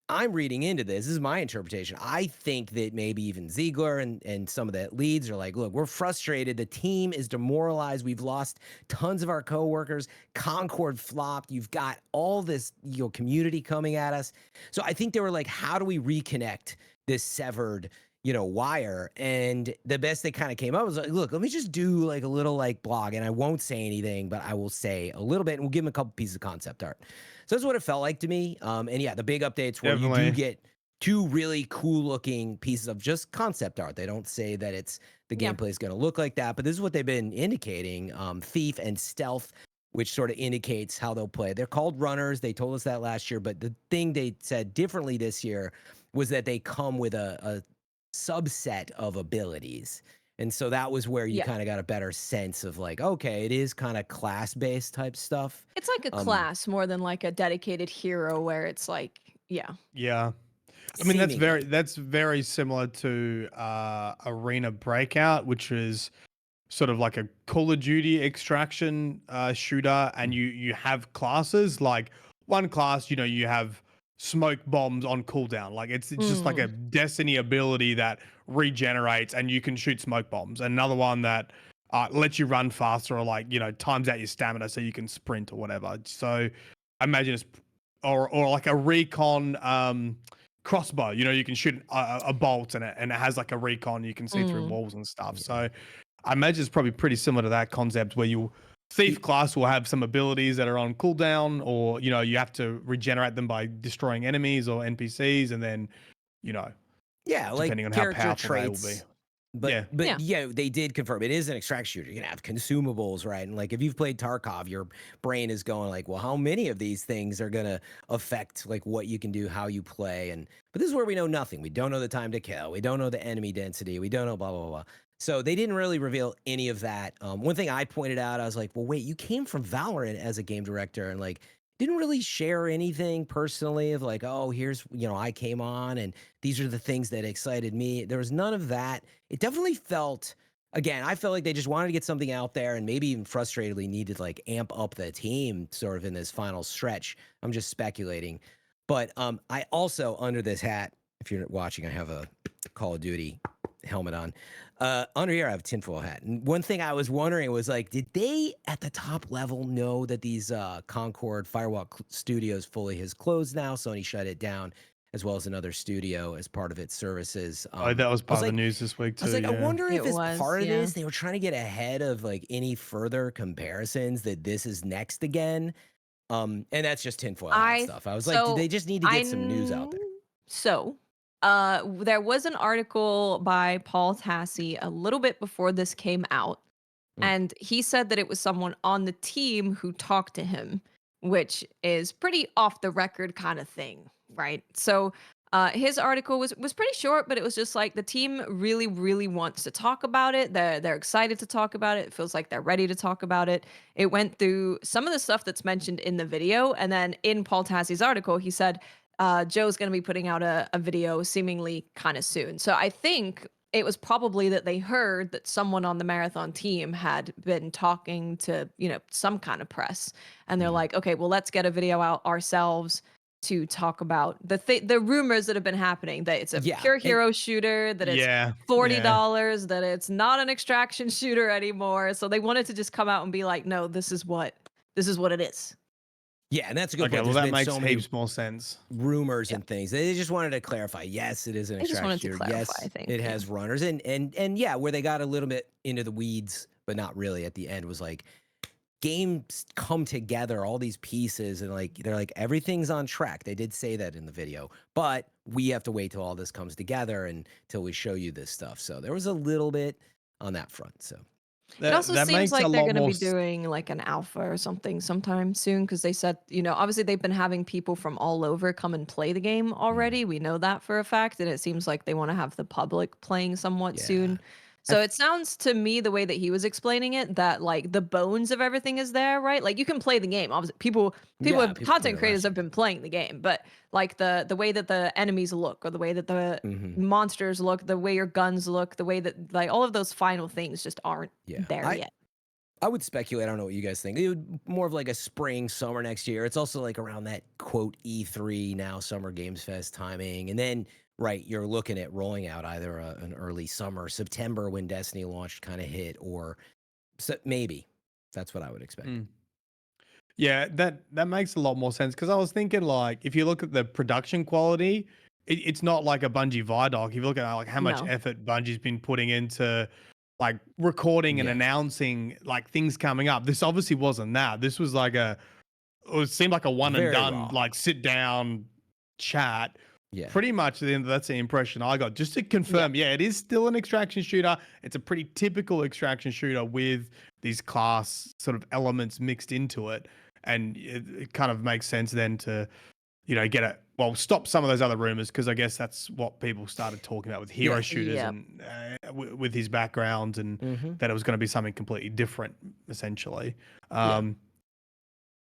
I'm reading into this. This is my interpretation. I think that maybe even Ziegler and some of the leads are like, look, we're frustrated. The team is demoralized. We've lost tons of our coworkers. Concord flopped. You've got all this, you know, community coming at us. So I think they were like, how do we reconnect this severed, you know, wire? And the best they kind of came up was like, look, let me just do like a little like blog, and I won't say anything, but I will say a little bit, and we'll give them a couple pieces of concept art. So that's what it felt like to me. And yeah, the big updates where you do get two really cool looking pieces of just concept art. They don't say that it's the Yeah. gameplay is going to look like that, but this is what they've been indicating. Thief and Stealth, which sort of indicates how they'll play. They're called runners. They told us that last year, but the thing they said differently this year was that they come with a subset of abilities. And so that was where you Yeah. kind of got a better sense of like, okay, it is kind of class-based type stuff. It's like a class more than like a dedicated hero where it's like, yeah. Yeah. I mean, Seemingly. that's very similar to Arena Breakout, which is sort of like a Call of Duty extraction shooter, and you have classes. Like one class, you have smoke bombs on cooldown. Like it's just like a Destiny ability that regenerates, and you can shoot smoke bombs. Another one that lets you run faster, or like times out your stamina so you can sprint or whatever. So I imagine it's or like a recon crossbow. You can shoot a bolt and it has like a recon. You can see through walls and stuff. So I imagine it's probably pretty similar to that concept where Thief class will have some abilities that are on cooldown, or you have to regenerate them by destroying enemies or NPCs, and then Yeah, like depending on how character powerful they will traits. be. But Yeah. yeah, they did confirm it is an extraction shooter. You're gonna have consumables, right? And like if you've played Tarkov, your brain is going like, well, how many of these things are gonna affect like what you can do, how you play? But this is where we know nothing. We don't know the time to kill. We don't know the enemy density. We don't know blah blah blah. So they didn't really reveal any of that. One thing I pointed out, I was like, well, wait, you came from Valorant as a game director and like didn't really share anything personally of like, oh, here's, I came on and these are the things that excited me. There was none of that. It definitely felt, again, I felt like they just wanted to get something out there and maybe even frustratedly needed like amp up the team sort of in this final stretch. I'm just speculating. But I also, under this hat, if you're watching, I have a Call of Duty helmet on. Under here, I have a tinfoil hat. And one thing I was wondering was like, did they at the top level know that these Concord Firewall Studios fully has closed now? Sony shut it down, as well as another studio as part of its services. That was part of the like, news this week too. I was like, I wonder if It as was, part of yeah. this, they were trying to get ahead of like any further comparisons that this is next again. And that's just tinfoil hat stuff. I was like, did they just need to get some news out there? So, there was an article by Paul Tassi a little bit before this came out, and he said that it was someone on the team who talked to him, which is pretty off the record kind of thing, right? So, his article was pretty short, but it was just like the team really, really wants to talk about it. They're excited to talk about it. It feels like they're ready to talk about it. It went through some of the stuff that's mentioned in the video, and then in Paul Tassi's article, he said Joe's going to be putting out a video seemingly kind of soon. So I think it was probably that they heard that someone on the marathon team had been talking to, some kind of press. And they're like, okay, well, let's get a video out ourselves to talk about the rumors that have been happening, that it's a pure hero shooter, that it's $40, that it's not an extraction shooter anymore. So they wanted to just come out and be like, no, this is what it is. Yeah, and that's a good point. Well, There's that been makes so many heaps more sense. rumors and things. They just wanted to clarify. Yes, it is an extraction shooter. Yes, I think, it has runners. And yeah, where they got a little bit into the weeds, but not really at the end, was like games come together, all these pieces, and like they're like everything's on track. They did say that in the video, but we have to wait till all this comes together and till we show you this stuff. So there was a little bit on that front. So It also seems like they're going to be doing like an alpha or something sometime soon, because they said, obviously they've been having people from all over come and play the game already. We know that for a fact, and it seems like they want to have the public playing somewhat soon. So it sounds to me, the way that he was explaining it, that like the bones of everything is there, right? Like you can play the game. Obviously, content creators have been playing the game, but like the way that the enemies look, or the way that the monsters look, the way your guns look, the way that like all of those final things just aren't there yet. I would speculate. I don't know what you guys think. It would more of like a spring, summer next year. It's also like around that quote E3 now, Summer Games Fest timing, and then. Right, you're looking at rolling out either an early summer, September when Destiny launched kind of hit, or maybe. That's what I would expect. Yeah, that makes a lot more sense, because I was thinking like if you look at the production quality, it's not like a Bungie Vidoc. If you look at like how much effort Bungie's been putting into like recording and announcing like things coming up, this obviously wasn't that. This was like it seemed like a one and done, like sit down chat. Yeah. Pretty much that's the impression I got. Just to confirm, yeah, it is still an extraction shooter. It's a pretty typical extraction shooter with these class sort of elements mixed into it. And it kind of makes sense then to, stop some of those other rumors, because I guess that's what people started talking about with hero shooters and with his background, and that it was going to be something completely different, essentially. I mean,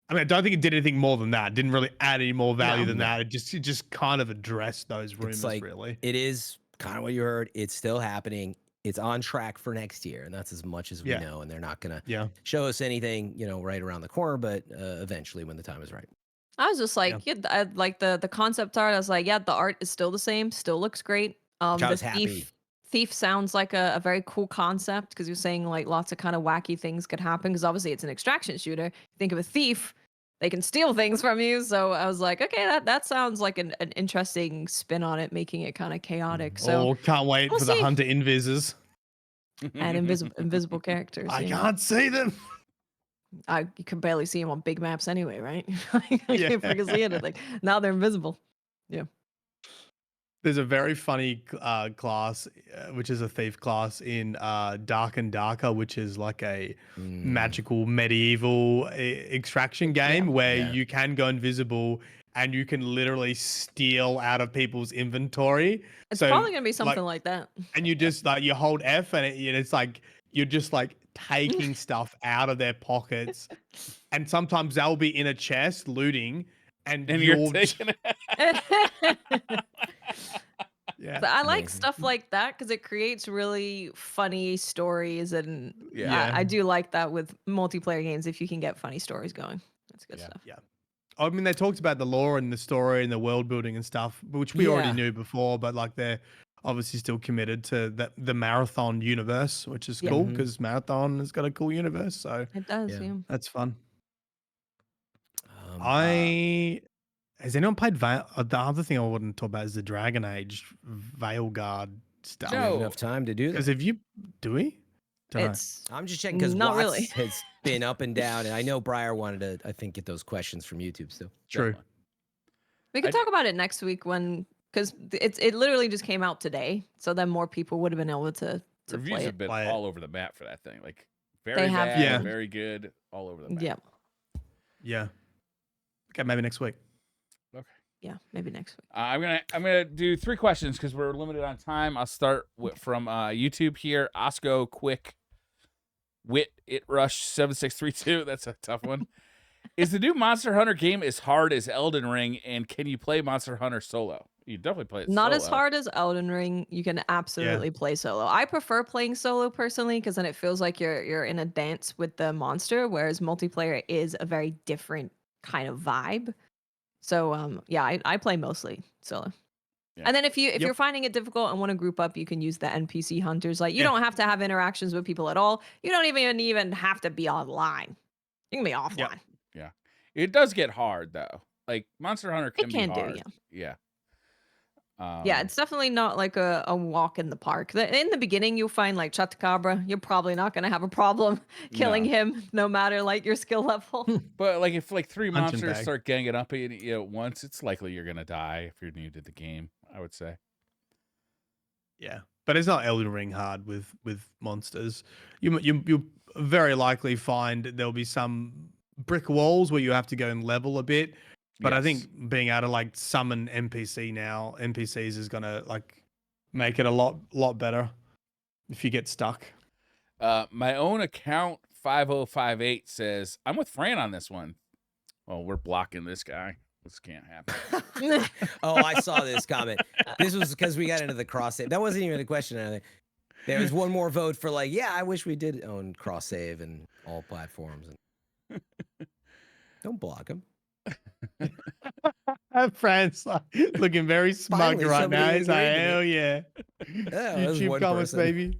I don't think it did anything more than that. It didn't really add any more value than that. It just kind of addressed those rumors, really. It is kind of what you heard. It's still happening. It's on track for next year, and that's as much as we know. And they're not going to show us anything, right around the corner, but eventually when the time is right. I was just like, I like the concept art. I was like, the art is still the same, still looks great. I The was happy. thief sounds like a very cool concept, because you're saying like lots of kind of wacky things could happen, because obviously it's an extraction shooter. Think of a thief, they can steal things from you. So I was like, okay, that sounds like an interesting spin on it, making it kind of chaotic. So can't wait for the hunter invises. And invisible characters. I can't see them. You can barely see them on big maps anyway, right? You can't freaking see anything. Now they're invisible. Yeah. There's a very funny class, which is a thief class in Dark and Darker, which is like a magical medieval extraction game where you can go invisible and you can literally steal out of people's inventory. It's probably going to be something like that. And you just you hold F and it's like you're just like taking stuff out of their pockets. And sometimes they'll be in a chest looting and you're taking it. But I like stuff like that because it creates really funny stories, and I do like that with multiplayer games. If you can get funny stories going, that's good stuff. Yeah, I mean, they talked about the lore and the story and the world building and stuff, which we already knew before, but like they're obviously still committed to the Marathon universe, which is cool because Marathon has got a cool universe. So it does. That's fun. Has anyone played Veil? The other thing I wouldn't talk about is the Dragon Age Veilguard stuff. Do we have enough time to do that? Because do we? I'm just checking because not Watts really. has been up and down, and I know Briar wanted to, I think, get those questions from YouTube still. True. We can talk about it next week because it literally just came out today, so then more people would have been able to Reviews play have been it. all over the map for that thing. Like very bad, very good, all over the map. Yeah. Yeah. Okay, maybe next week. Okay. Yeah, maybe next week. I'm gonna do 3 questions because we're limited on time. I'll start from YouTube here. Osco Quick Wit It Rush 7632. That's a tough one. Is the new Monster Hunter game as hard as Elden Ring, and can you play Monster Hunter solo? You definitely play it Not solo. as hard as Elden Ring. You can absolutely play solo. I prefer playing solo personally because then it feels like you're in a dance with the monster, whereas multiplayer is a very different kind of vibe. So I play mostly solo. Yeah. And then if you're finding it difficult and want to group up, you can use the NPC hunters. Like you don't have to have interactions with people at all. You don't even have to be online. You can be offline. Yeah. It does get hard though. Like Monster Hunter can be hard. Yeah. It's definitely not like a walk in the park. In the beginning, you'll find like Chupacabra. You're probably not going to have a problem killing him, no matter like your skill level. But like if like 3 monsters start ganging up at you at once, it's likely you're going to die if you're new to the game, I would say. Yeah, but it's not Elden Ring hard with monsters. You'll very likely find there'll be some brick walls where you have to go and level a bit. But I think being able to like summon NPCs is gonna like make it a lot better if you get stuck. My own account 5058 says I'm with Fran on this one. Well, we're blocking this guy. This can't happen. Oh, I saw this comment. This was because we got into the cross save. That wasn't even a question. I think there was one more vote for like, I wish we did own cross save and all platforms. And don't block him. Fran's like, looking very smug right now. He's like, hell yeah. YouTube comments, baby.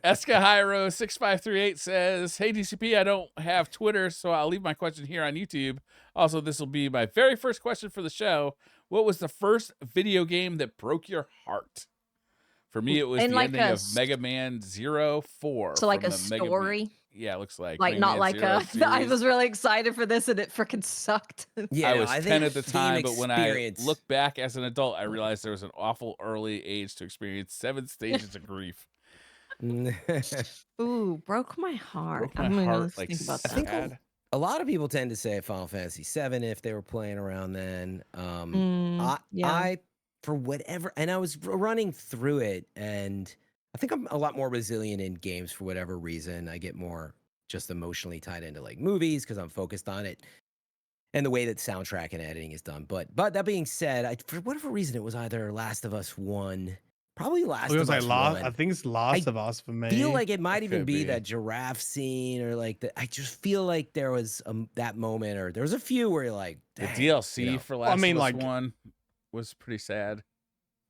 Eskahiro 6538 says, hey DCP, I don't have Twitter, so I'll leave my question here on YouTube. Also, this will be my very first question for the show. What was the first video game that broke your heart? For me, it was And the like ending a of Mega Man 04. So like from a the Mega Man- story, Yeah, it looks like like Mega not Man like Zero a. I series. was really excited for this, and it freaking sucked. Yeah, I no, was I 10 think at the game time, but when I experience- look back as an adult, I realized there was an awful early age to experience 7 stages of grief. Ooh, broke my heart. Broke my I'm gonna heart like think about I think that. sad. a lot of people tend to say Final Fantasy VII if they were playing around then. I for whatever, and I was running through it, and I think I'm a lot more resilient in games for whatever reason. I get more just emotionally tied into like movies because I'm focused on it and the way that soundtrack and editing is done. But that being said, for whatever reason, it was either Last of Us 1, probably Last I was of gonna say Us 1. I think it's Last of Us for me. Feel like it might That even could be be. that giraffe scene or like I just feel like there was that moment, or there was a few where you're like, The dang, DLC you know. for Last mean, of Us like- 1 was pretty sad.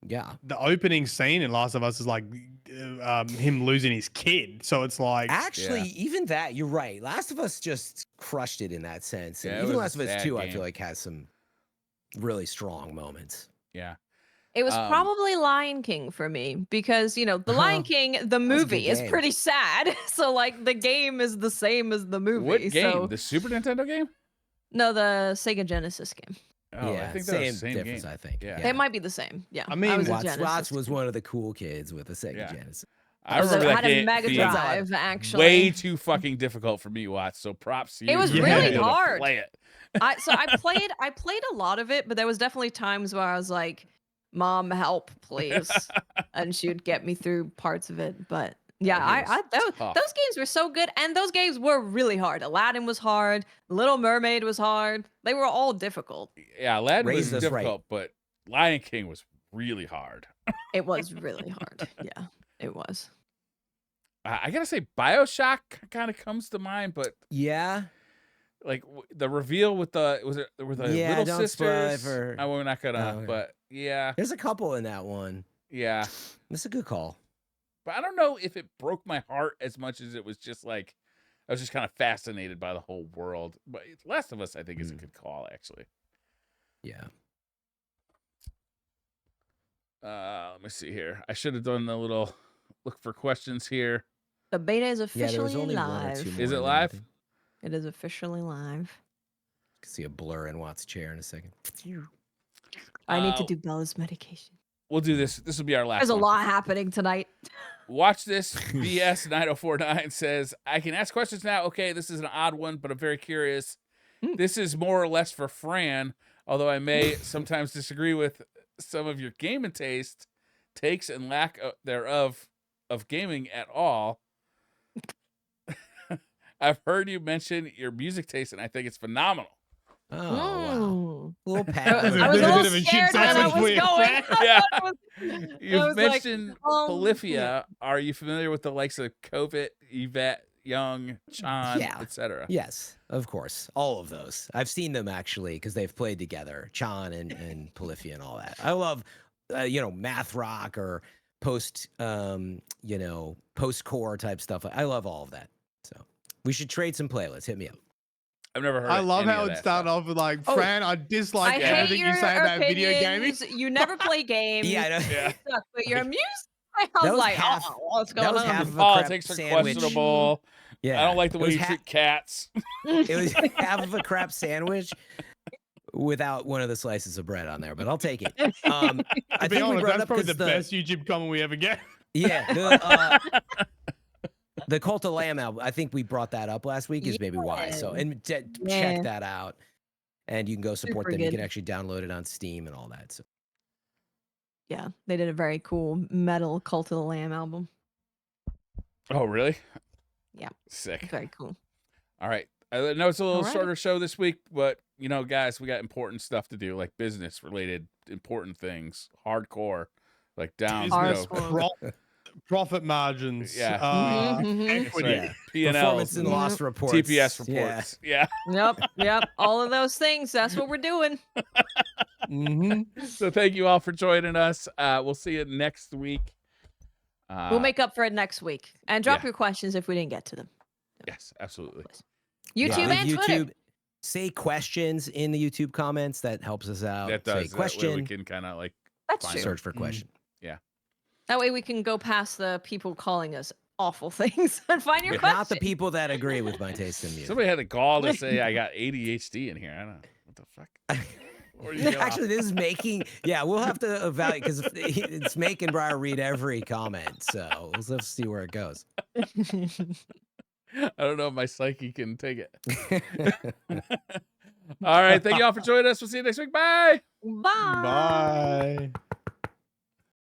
Yeah. The opening scene in Last of Us is like him losing his kid. So it's like Actually, even that, you're right. Last of Us just crushed it in that sense. And Yeah, it even was a Last of Us sad 2, I game. feel like has some really strong moments. Yeah. It was Um, probably Lion King for me because The Lion King, the was a good movie, is game. pretty sad. So like the game is the same as the movie. What game? So The Super Nintendo game? no, the Sega Genesis game. Oh, yeah, I think that same was the same difference, game. I think. Yeah. It might be the same. Yeah. I mean, was a Watts Genesis was kid. one of the cool kids with a Sega Yeah. Genesis. I remember I that had a game Mega being Drive actually. way too fucking difficult for me, Watts. So props to you. It was for being really able to hard. Play it. I played a lot of it, but there was definitely times where I was like, "Mom, help, please," and she would get me through parts of it. But yeah, That game was tough. those games were so good, and those games were really hard. Aladdin was hard. Little Mermaid was hard. They were all difficult. Yeah, Aladdin was Raised us right. difficult, but Lion King was really hard. It was really hard. Yeah, it was. I gotta say, BioShock kind of comes to mind, but Yeah. like the reveal with the Yeah, little don't spoil sisters. for- We're not gonna, okay. but yeah, There's a couple in that one. yeah. That's a good call. But I don't know if it broke my heart as much as it was just like I was just kind of fascinated by the whole world. But Last of Us, I think, is a good call, actually. Yeah. Let me see here. I should have done a little look for questions here. The beta is Yeah, there was officially only one or live. two more. Is it in there, I live? think. It is officially live. Can see a blur in Watt's chair in a second. I need to Uh, do Bella's medication. We'll do this. This will be our last There's a one. lot happening tonight. Watch this. BS9049 says, I can ask questions now. Okay, this is an odd one, but I'm very curious. This is more or less for Fran, although I may sometimes disagree with some of your gaming takes and lack thereof of gaming at all. I've heard you mention your music taste, and I think it's phenomenal. Oh, wow. Mm. Little There's pat. a I was a bit little of a cheap scared when I sandwich was for you, going. Fran. Yeah. I You've was like, mentioned Polyphia. Are you familiar with the likes of Kovet, Yvette, Young, Chan, Yeah. etc.? Yes, of course. All of those. I've seen them actually because they've played together. Chan and Polyphia and all that. I love, math rock or post-core type stuff. I love all of that. So we should trade some playlists. Hit me up. I've never heard. I of love any how of it that started stuff. off with like, Oh. Fran, I dislike I hate everything your you say about video gaming. opinions. You never play games. Yeah, I know. Yeah. Suck, but your music. I That was was like, half- oh, what's that going was on? half His of a crap politics are sandwich. questionable. Yeah, I don't like the it way was you treat cats. It was half of a crap sandwich without one of the slices of bread on there, but I'll take it. I To be think we honest, brought that's up probably 'cause the best YouTube comment we ever get. Yeah, the Cult of Lamb album. I think we brought that up last week. Is maybe why. So and check Yeah. that out, and you can go support Super them. You good. can actually download it on Steam and all that. So Yeah, they did a very cool metal Cult of the Lamb album. Oh, really? Yeah. Sick. Very cool. All right. I know it's a little Alrighty. shorter show this week, but guys, we got important stuff to do, like business related important things, hardcore, like down, Business, Hardcore. profit margins, Yeah. Mhm, mhm. equity. yeah, P&Ls, performance and loss reports, TPS Yeah. reports. Yeah. Yep. All of those things. That's what we're doing. Mm-hmm. So thank you all for joining us. We'll see you next week. We'll make up for it next week. And drop yeah. your questions if we didn't get to them. Yes, absolutely. YouTube Yeah, and with Twitter. Say questions in the YouTube comments. That helps us out. That Say does. That way we question. can kind of like That's find true. Search for question. That way we can go past the people calling us awful things and find your Not the question. people that agree with my taste in music. Somebody had to call to say I got ADHD in here. I don't know what the fuck. Where do you get off? Actually, this is making. Yeah, we'll have to evaluate because it's making Briar read every comment. So we'll have to see where it goes. I don't know if my psyche can take it. All right. Thank you all for joining us. We'll see you next week. Bye. Bye. Bye.